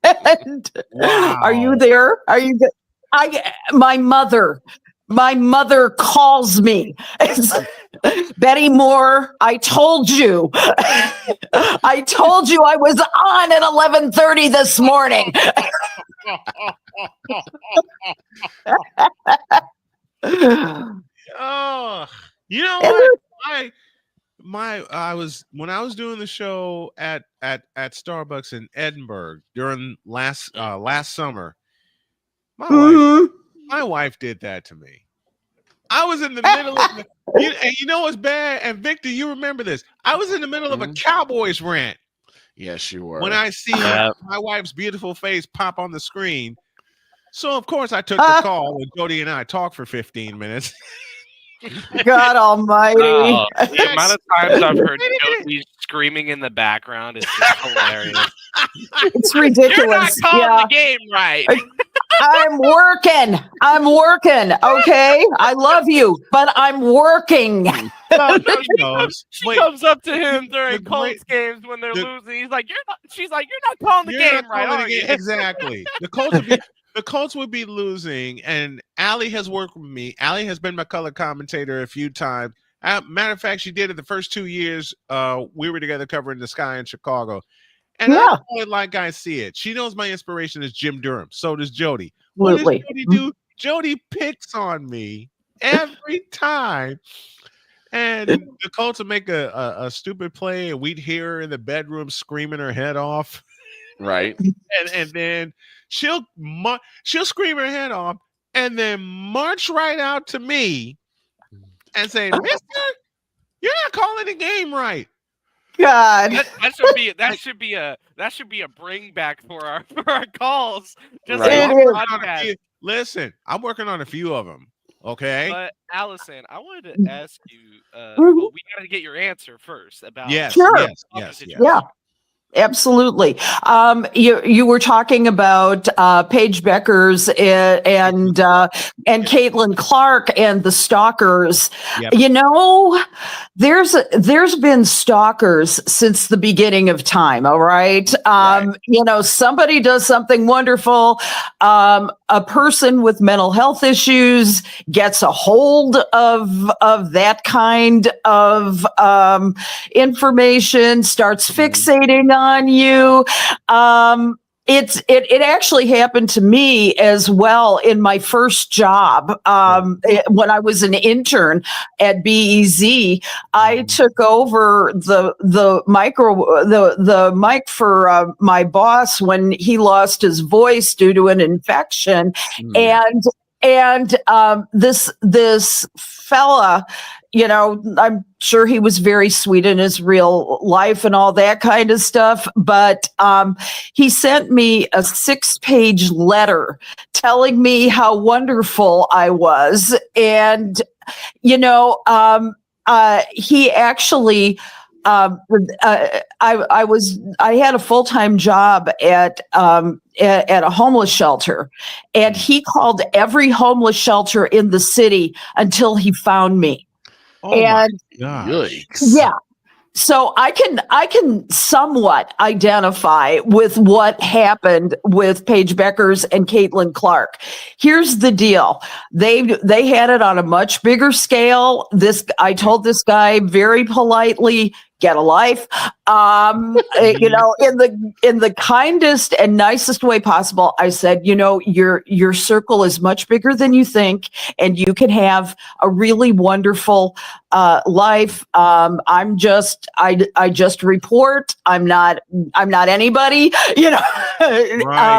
And Are you there? Are you good? My mother calls me. Betty Moore, I told you I was on at 11:30 this morning. Oh, you know what? I was when I was doing the show at Starbucks in Edinburgh during last summer. My wife did that to me. I was in the middle of and you know what's bad? And Victor, you remember this. I was in the middle of a Cowboys rant. Yes, you were. When I see my wife's beautiful face pop on the screen. So of course I took the call and Jody and I talked for 15 minutes. God almighty. The amount of times I've heard Jody screaming in the background is just hilarious. It's ridiculous. You're not calling the game right. I'm working. Okay. I love you, but I'm working. She comes up to him during Colts games when they're losing. He's like, she's like, you're not calling the game right, are you? Exactly. The Colts would be losing, and Allie has worked with me. Allie has been my color commentator a few times, Matter of fact, she did it the first 2 years. We were together covering the Sky in Chicago. And I know it like I see it. She knows my inspiration is Jim Durham. So does Jody. What does Jody do? Jody picks on me every time. And the Colts would make a stupid play, and we'd hear her in the bedroom screaming her head off. Right. And then she'll scream her head off and then march right out to me and say, "Mister, you're not calling the game right." God, that should be a bring back for our calls. Just right. Listen, I'm working on a few of them. Okay. But Alison, I wanted to ask you. Well, we got to get your answer first about. Yes. Yeah. Absolutely. You were talking about Paige Bueckers and Caitlin Clark and the stalkers. Yep. You know, there's been stalkers since the beginning of time. All right. You know, somebody does something wonderful. A person with mental health issues gets a hold of that kind of information, starts fixating on you. It actually happened to me as well in my first job. When I was an intern at BEZ, I took over the mic for my boss when he lost his voice due to an infection, and this fella, you know, I'm sure he was very sweet in his real life and all that kind of stuff. But he sent me a 6-page letter telling me how wonderful I was. And, you know, he actually, I had a full-time job at a homeless shelter, and he called every homeless shelter in the city until he found me. Oh and my Yikes. yeah, so I can somewhat identify with what happened with Paige Bueckers and Caitlin Clark. Here's the deal. They had it on a much bigger scale. I told this guy very politely, get a life. You know, in the kindest and nicest way possible. I said, you know, your circle is much bigger than you think, and you can have a really wonderful life. I just report. I'm not anybody, you know.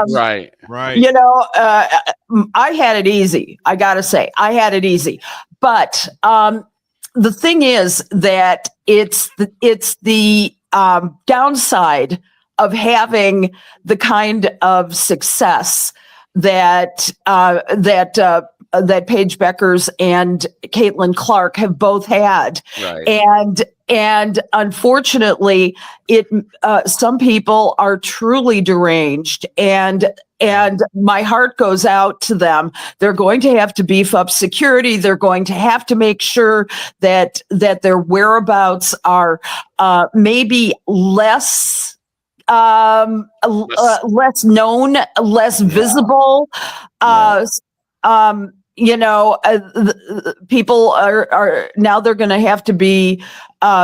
Right. You know, I had it easy. I gotta say, I had it easy. But the thing is that it's the downside of having the kind of success that Paige Bueckers and Caitlin Clark have both had. Right. And unfortunately, some people are truly deranged, and my heart goes out to them. They're going to have to beef up security. They're going to have to make sure that their whereabouts are maybe less known, less visible. You know, people are now, they're going to have to be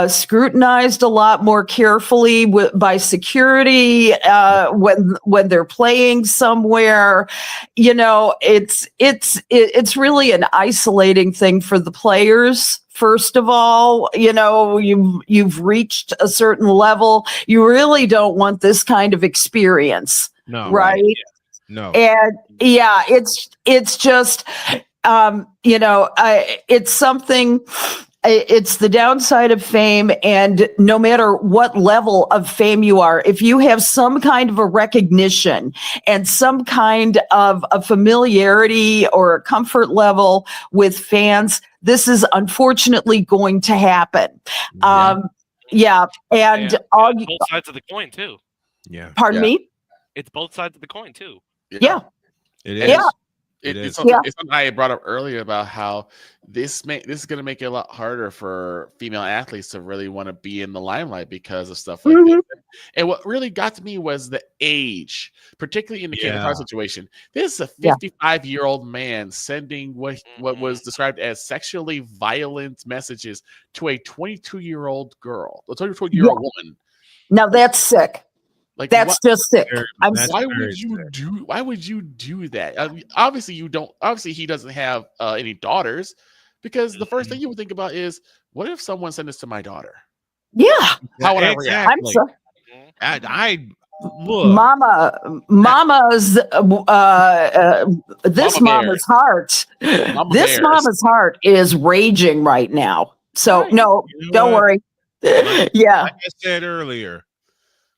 scrutinized a lot more carefully by security when they're playing somewhere. You know, it's really an isolating thing for the players. First of all, you know, you've reached a certain level. You really don't want this kind of experience, right? No. And yeah, it's just, you know, it's something, it's the downside of fame. And no matter what level of fame you are, if you have some kind of a recognition and some kind of a familiarity or a comfort level with fans, this is unfortunately going to happen. And both sides of the coin too. Yeah. Pardon me? It's both sides of the coin too. Yeah. It is. Yeah. It's something I brought up earlier about how this is going to make it a lot harder for female athletes to really want to be in the limelight because of stuff like this. And what really got to me was the age, particularly in the Kevin Hart situation. This is a Yeah. 55-year-old man sending what was described as sexually violent messages to a 22-year-old girl, a 22-year-old woman. Now that's sick. Like That's just sick. Why would you do that? I mean, obviously you don't. Obviously he doesn't have any daughters, because the first thing you would think about is, what if someone sent this to my daughter? Yeah. How would I react? I'm sorry. I look. Mama's this Mama mama's heart. Mama This bears. mama's heart is raging right now. So no, You know don't what? worry. Yeah. Like I said earlier,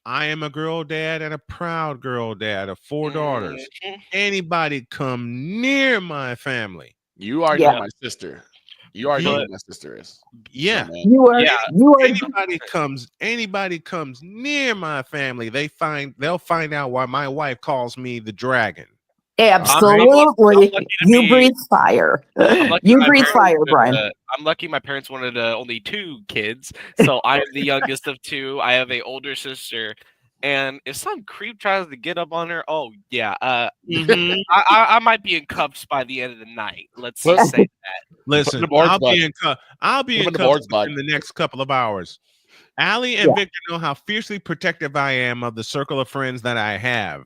I am a girl dad and a proud girl dad of 4 daughters. Anybody come near my family, You already know my sister. You already know who my sister is. yeah. You are Anybody comes near my family, they'll find out why my wife calls me the dragon. absolutely. You breathe fire. You breathe fire, Brian. I'm lucky my parents wanted only 2 kids, so I'm the youngest of 2. I have an older sister, and if some creep tries to get up on her, oh yeah, I might be in cuffs by the end of the night. Let's just say that. Listen, I'll be in cuffs in the next couple of hours. Allie and Victor know how fiercely protective I am of the circle of friends that I have.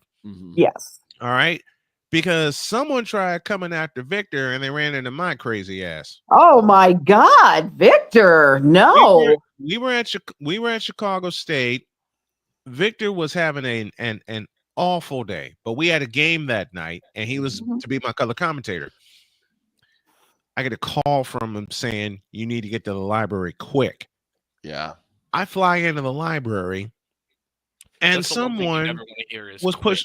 Yes. All right. Because someone tried coming after Victor and they ran into my crazy ass. Oh my God, Victor! No. We were at Chicago State. Victor was having an awful day, but we had a game that night, and he was to be my color commentator. I get a call from him saying, "You need to get to the library quick." Yeah. I fly into the library, and That's the one thing you someone never wanna hear is was quick.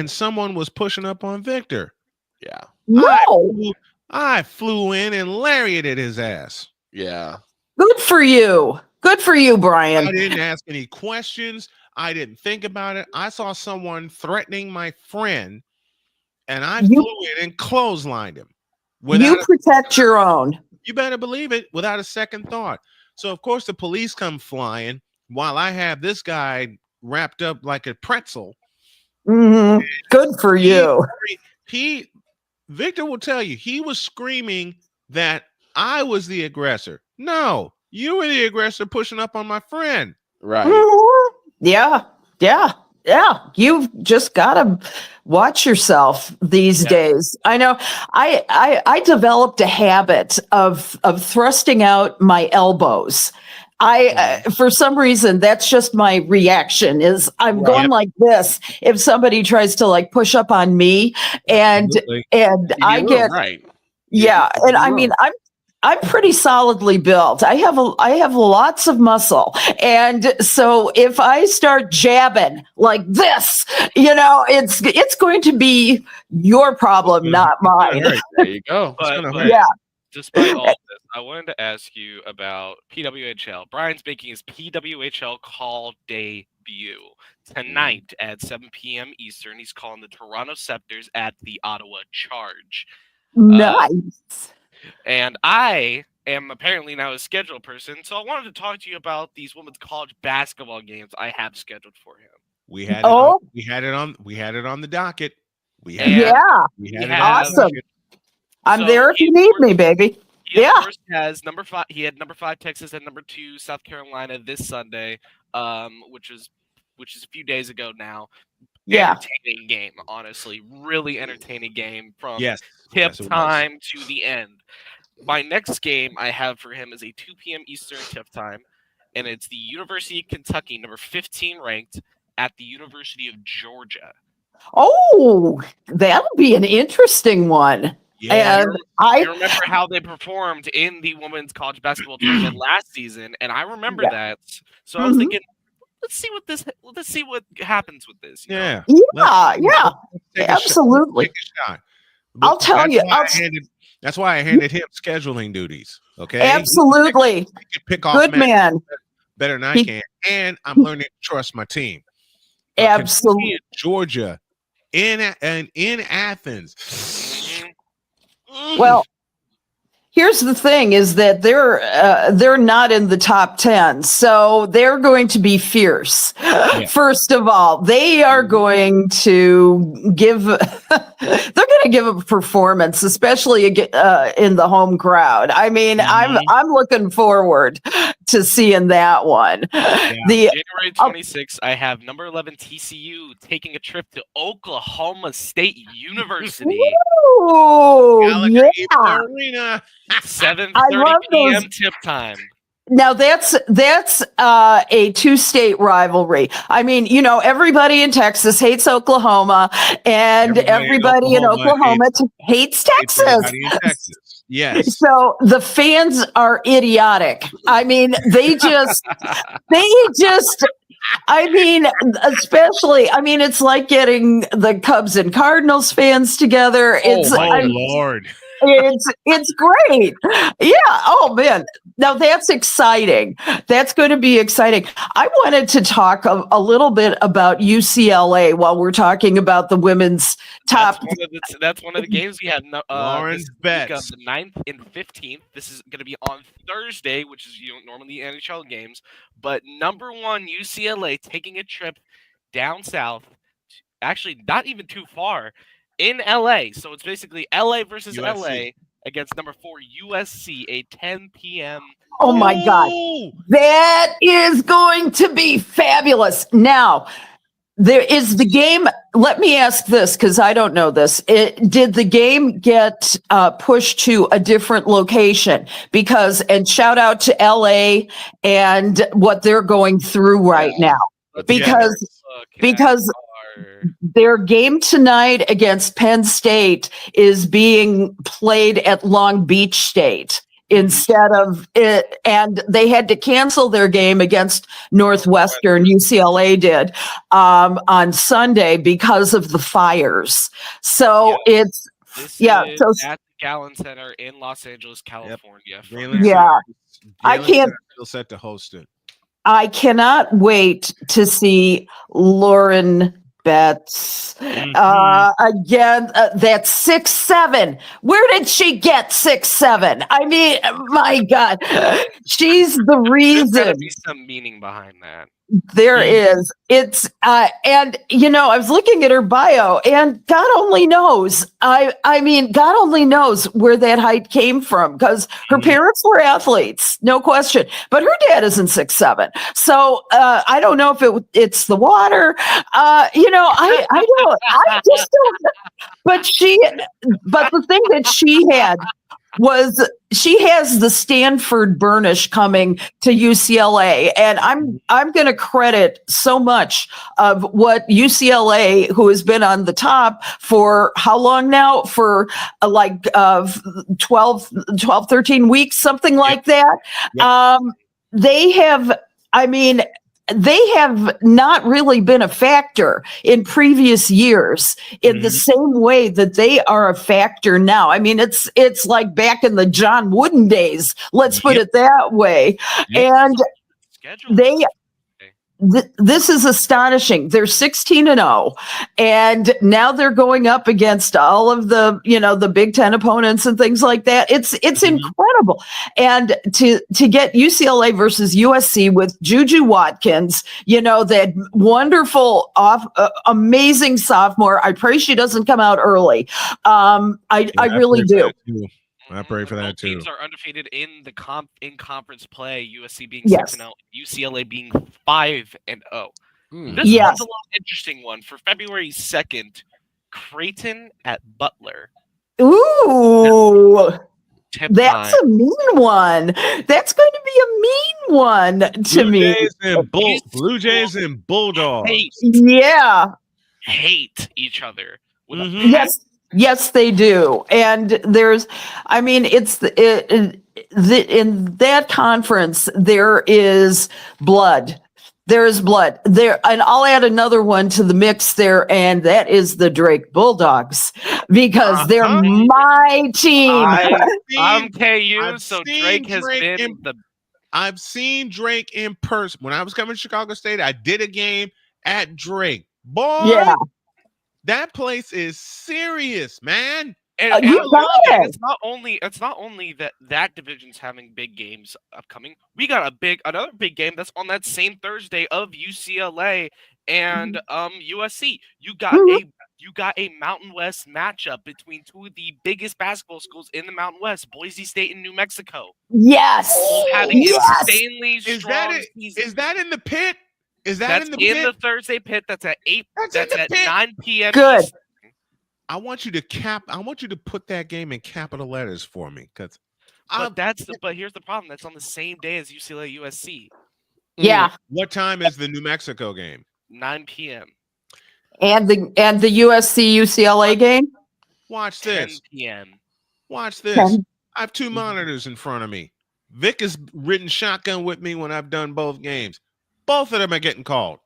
someone was pushing up on Victor. Yeah. No. I flew in and lariated his ass. Yeah. Good for you. Good for you, Brian. I didn't ask any questions. I didn't think about it. I saw someone threatening my friend, and I flew in and clotheslined him. You protect your own. You better believe it, without a second thought. So, of course, the police come flying while I have this guy wrapped up like a pretzel. Good for you. Victor will tell you, he was screaming that I was the aggressor. No, you were the aggressor pushing up on my friend. Right. Yeah. You've just got to watch yourself these days. I know I developed a habit of thrusting out my elbows. For some reason, that's just my reaction is I'm going like this. If somebody tries to like push up on me and I get, and I mean, I'm pretty solidly built. I have lots of muscle. And so if I start jabbing like this, it's going to be your problem, not mine. There you go. But despite all this, I wanted to ask you about PWHL. Brian's making his PWHL call debut tonight at 7 p.m. Eastern. He's calling the Toronto Scepters at the Ottawa Charge. Nice. And I am apparently now a scheduled person, so I wanted to talk to you about these women's college basketball games I have scheduled for him. We had it on the docket. Awesome. I'm there if you need me, baby. He of course has number 5. He had number 5 Texas and number 2 South Carolina this Sunday, which is a few days ago now. Entertaining game, honestly, really entertaining game from tip time to the end. My next game I have for him is a 2 p.m. Eastern tip time, and it's the University of Kentucky, number 15 ranked, at the University of Georgia. Oh, that'll be an interesting one. Yeah, And I remember how they performed in the women's college basketball tournament last season, and I remember that. So I was thinking, let's see what happens with this. Yeah. Absolutely. Take a shot. I'll tell you. That's why I handed him scheduling duties. Okay. Absolutely. He can pick off Good man. better than I can, and I'm learning to trust my team. Absolutely. Georgia, in Athens. Well, here's the thing: is that they're not in the top 10, so they're going to be fierce. Yeah. First of all, they are going to give they're going to give a performance, especially in the home crowd. I mean, I'm looking forward to seeing that one. Yeah. January 26th, I have number 11 TCU taking a trip to Oklahoma State University. Ooh, yeah. Arena. 7:30 p.m. tip time. Now that's a two-state rivalry. I mean, everybody in Texas hates Oklahoma, and everybody in Oklahoma hates Texas. Yes. So the fans are idiotic. I mean, they just, I mean, especially, I mean, it's like getting the Cubs and Cardinals fans together. Lord. It's great. Yeah. Oh man. Now that's exciting. That's going to be exciting. I wanted to talk a little bit about UCLA while we're talking about the women's top. That's one of the games we have. Lauren's bets. The 9th and 15th. This is going to be on Thursday, which is normally NHL games. But number 1 UCLA taking a trip down south. Actually, not even too far. In LA, so it's basically LA versus USC. LA against number 4 USC, a 10 p.m. Oh my God, that is going to be fabulous. Now, there is the game. Let me ask this because I don't know this. Did the game get pushed to a different location? And shout out to LA and what they're going through right now, because their game tonight against Penn State is being played at Long Beach State instead of it. And they had to cancel their game against Northwestern, UCLA did, on Sunday because of the fires. So it's, so at the Gallon Center in Los Angeles, California. Yeah. I can't. Still set to host it. I cannot wait to see Lauren Betts again. That's 6'7". Where did she get 6'7"? I mean, my God, she's the reason. There's gotta be some meaning behind that. There is. It's and I was looking at her bio, and God only knows. I mean, God only knows where that height came from, because her parents were athletes, no question. But her dad isn't 6'7". So I don't know if it's the water. I don't. I just don't. But the thing that she had was she has the Stanford burnish coming to UCLA, and I'm going to credit so much of what UCLA, who has been on the top for how long now? For 12, 13 weeks, something like that. Yep. They have not really been a factor in previous years in the same way that they are a factor now. I mean, it's like back in the John Wooden days, let's put it that way. And this is astonishing. They're 16-0, and now they're going up against all of the, the Big Ten opponents and things like that. It's incredible. And to get UCLA versus USC with Juju Watkins, that wonderful amazing sophomore. I pray she doesn't come out early. I really do. I pray for that too. Teams are undefeated in conference play. USC being 6-0, UCLA being 5-0. This one's a little interesting one for February 2nd. Creighton at Butler. Ooh, that's a mean one. That's going to be a mean one to me. Blue Jays and Bulldogs. Hate each other. Yes, they do. And there's, I mean, in that conference, there is blood. There is blood there. And I'll add another one to the mix there. And that is the Drake Bulldogs, because they're my team. I'm KU. So Drake has been I've seen Drake in person. When I was coming to Chicago State, I did a game at Drake. Boy. Yeah. That place is serious, man. And You another got thing, it. it's not only that division's having big games upcoming. We got another big game that's on that same Thursday of UCLA and USC. You got a Mountain West matchup between two of the biggest basketball schools in the Mountain West, Boise State and New Mexico. Yes. Having Yes. insanely strong season. Is that in the pit? Is that That's in the pit? the Thursday pit. That's at 8. That's That's in the at pit. 9 p.m. Good. Eastern. I want you to put that game in capital letters for me, because. But here's the problem. That's on the same day as UCLA USC. Yeah. What time is the New Mexico game? 9 p.m. And the USC UCLA game. Watch 10 this. p.m. Watch this. 10. I have two monitors in front of me. Vic has ridden shotgun with me when I've done both games. Both of them are getting called.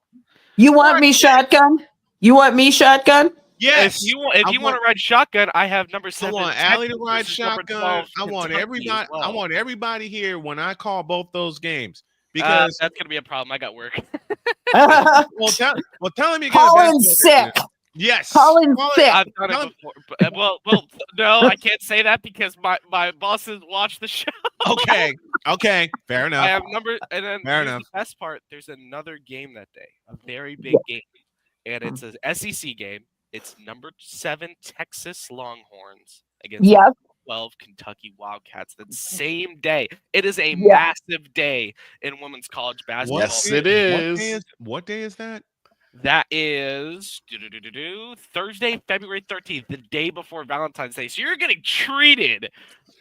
You want me shotgun? You want me shotgun? Yes. If you want to ride shotgun, I have number 7. I want Allie to ride shotgun. I want Kentucky everybody. as well. I want everybody here when I call both those games, Because because that's gonna be a problem. I got work. tell him you got Colin's sick. Yes. Colin's sick. I've done it before. Well, no, I can't say that because my bosses watch the show. Okay. Fair enough. I have and then Fair here's enough. the best part. There's another game that day, a very big game, and it's a SEC game. It's number 7 Texas Longhorns against Yes. 12 Kentucky Wildcats. That same day. It is a massive day in women's college basketball. Yes, it is. What day is that? That is Thursday, February 13th, the day before Valentine's Day. So you're getting treated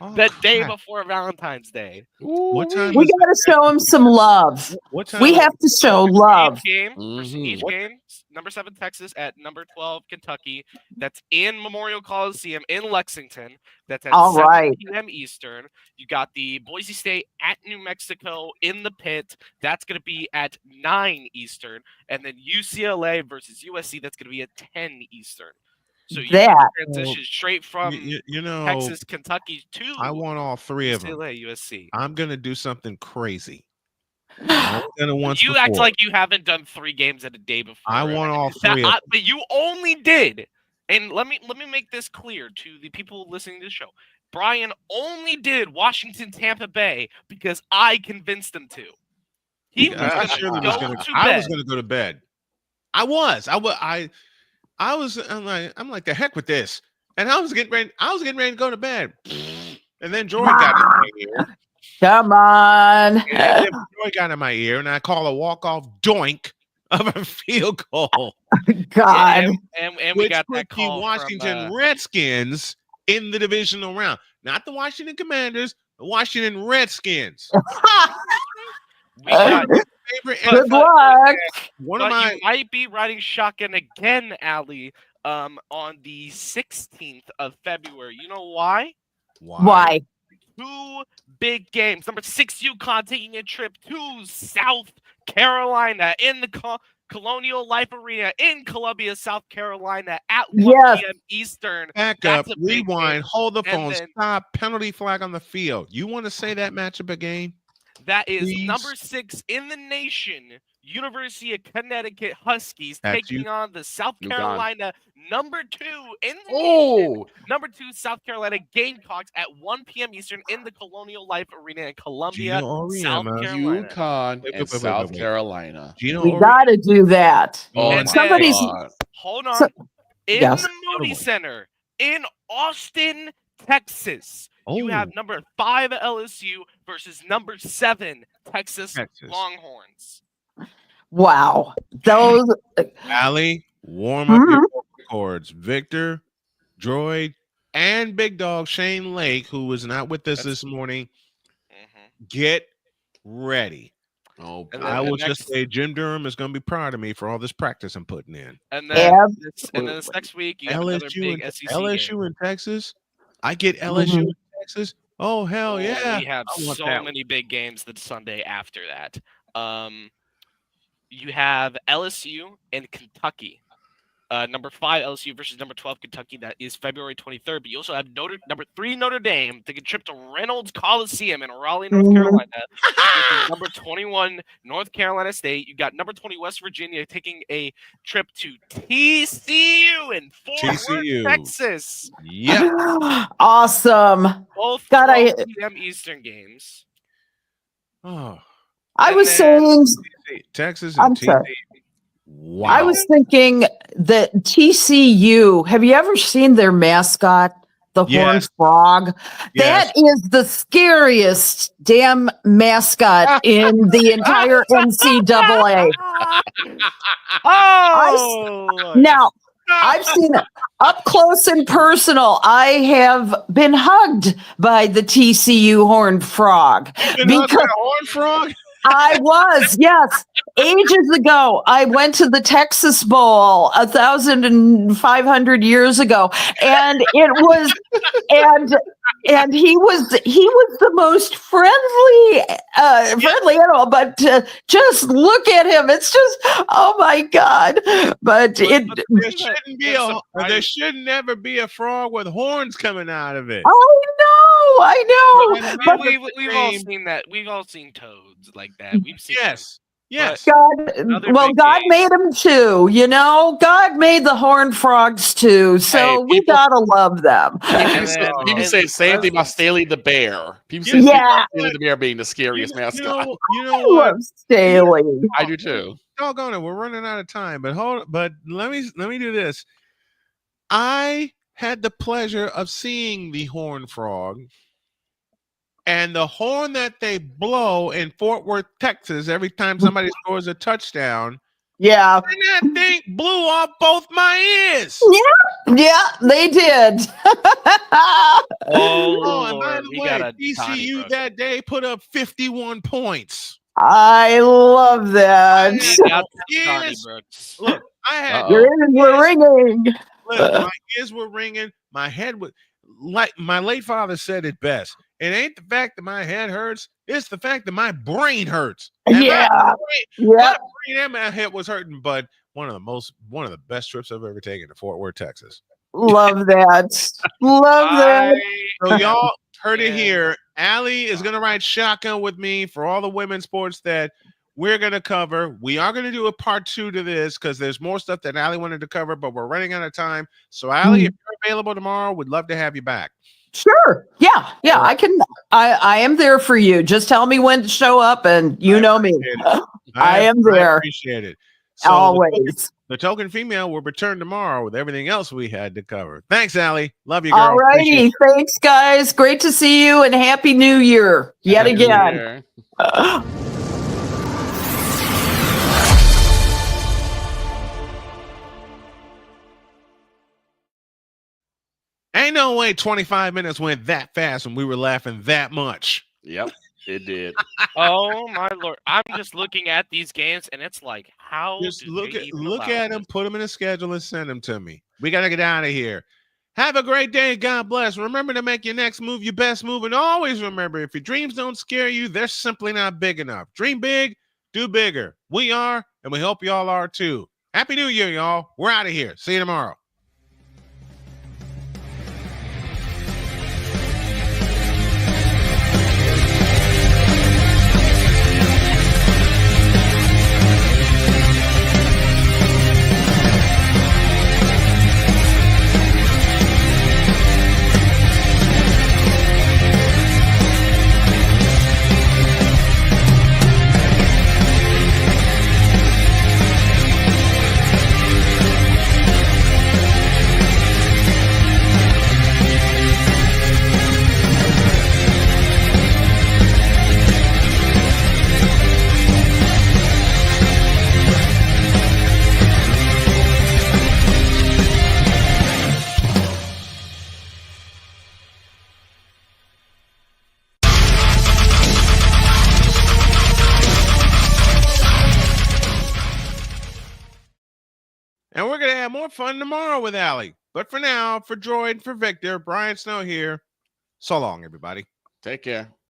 the day before Valentine's Day. What time? We got to show him some love. What time? We have to show love. Each game, number 7 Texas at number 12 Kentucky. That's in Memorial Coliseum in Lexington. That's at All 7 right. p.m. Eastern. You got the Boise State at New Mexico in the pit. That's going to be at 9 Eastern. And then UCLA versus USC, that's going to be at 10 Eastern. So you can transition straight from Texas, Kentucky to I want all three of them. UCLA, USC. I'm gonna do something crazy. I've done it once You act before. like you haven't done 3 games in a day before. I want all 3 of them. But you only did. And let me make this clear to the people listening to the show. Brian only did Washington, Tampa Bay because I convinced him to. He was I going to go to I bed. was gonna go to bed. I'm like the heck with this, and I was getting ready to go to bed, and then Joy got in my ear. Come on. And then Joy got in my ear, and I call a walk-off doink of a field goal. God. And we Which got put that the call Washington from, Redskins in the divisional round, not the Washington Commanders, the Washington Redskins. we got, Favorite Good NFL luck. One but of my you might be riding shotgun again, Allie, on the 16th of February. You know why? Why? 2 big games. Number 6 UConn taking a trip to South Carolina in the Colonial Life Arena in Columbia, South Carolina at 1 p.m. Eastern. back up, That's a big rewind, game. hold the And phone, then- stop, penalty flag on the field. You want to say that matchup again? That is Please. number 6 in the nation, University of Connecticut Huskies That's taking you. on the South UConn. Carolina number 2 in the nation, Oh, number 2 South Carolina Gamecocks at 1 p.m. Eastern in the Colonial Life Arena in Columbia, Gino South Auriemma. Carolina. UConn Wait, and wait, wait, South wait. Carolina. Gino We Auriemma. got to do that. Oh, And my somebody's- God. Hold on. So- in Yes. the Moody Center in Austin, Texas, you have Oh. number 5 LSU versus number 7 Texas Longhorns. Wow. Those. Allie, warm up your Mhm. vocal cords. Victor, Droid, and Big Dog Shane Lake, who was not with us this morning, get ready. Oh, And I then the will just next- say Jim Durham is going to be proud of me for all this practice I'm putting in. And then, Absolutely. this next week, you have another LSU big and SEC LSU game. in Texas. I get LSU in Texas. Oh hell yeah! We have I want so that. many big games the Sunday after that. You have LSU and Kentucky. number 5 LSU versus number 12 Kentucky. That is February 23rd. But you also have number 3 Notre Dame taking a trip to Reynolds Coliseum in Raleigh, North Carolina. Number 21 North Carolina State. You got number 20 West Virginia taking a trip to TCU in Fort Worth, Texas. Yeah. Awesome. Both God, 12 p.m. Eastern games. Oh. I was saying Texas I'm and sorry. TCU. Wow. I was thinking that TCU, have you ever seen their mascot, the horned frog? Yes. That is the scariest damn mascot in the entire NCAA. Now, I've seen it up close and personal. I have been hugged by the TCU horned frog. Been hugged by a horned frog? I was, yes. Ages ago, I went to the Texas Bowl 1,500 years ago, and it was, and he was the most friendly animal. But just look at him; it's just, oh my God! But there should never be a frog with horns coming out of it. I know. But We've all seen that. We've all seen toads like that. We've seen Yes. God made them too, you know. God made the horned frogs too, so we gotta love them. People say the same thing about Staley the bear. People say Staley the bear being the scariest mascot. You know what? I love Staley. I do too. Doggone it, we're running out of time. But let me do this. I had the pleasure of seeing the horned frog. And the horn that they blow in Fort Worth, Texas, every time somebody scores a touchdown. Yeah. And that thing blew off both my ears. Yeah, they did. And by the way, TCU that day put up 51 points. I love that. Look, I had your ears were ringing. Look, my ears were ringing. My head was like my late father said it best. It ain't the fact that my head hurts; it's the fact that my brain hurts. And my brain and my head was hurting. But one of the best trips I've ever taken to Fort Worth, Texas. Love that. Love that. So y'all heard it here. Allie is gonna ride shotgun with me for all the women's sports that we're gonna cover. We are gonna do a part 2 to this because there's more stuff that Allie wanted to cover, but we're running out of time. So Allie, if you're available tomorrow, we'd love to have you back. Sure. Yeah. I can. I am there for you. Just tell me when to show up, and you know me. I am there. I appreciate it. So always. The token female will return tomorrow with everything else we had to cover. Thanks, Allie. Love you, girl. All righty. Thanks, guys. Great to see you, and Happy New Year yet again. Ain't no way 25 minutes went that fast and we were laughing that much. Yep, it did. Oh my Lord! I'm just looking at these games, and it's like, how? Just look at them, put them in a schedule, and send them to me. We gotta get out of here. Have a great day. God bless. Remember to make your next move your best move, and always remember, if your dreams don't scare you, they're simply not big enough. Dream big, do bigger. We are, and we hope y'all are too. Happy New Year, y'all. We're out of here. See you tomorrow. And we're going to have more fun tomorrow with Allie. But for now, for Droid, for Victor, Brian Snow here. So long, everybody. Take care.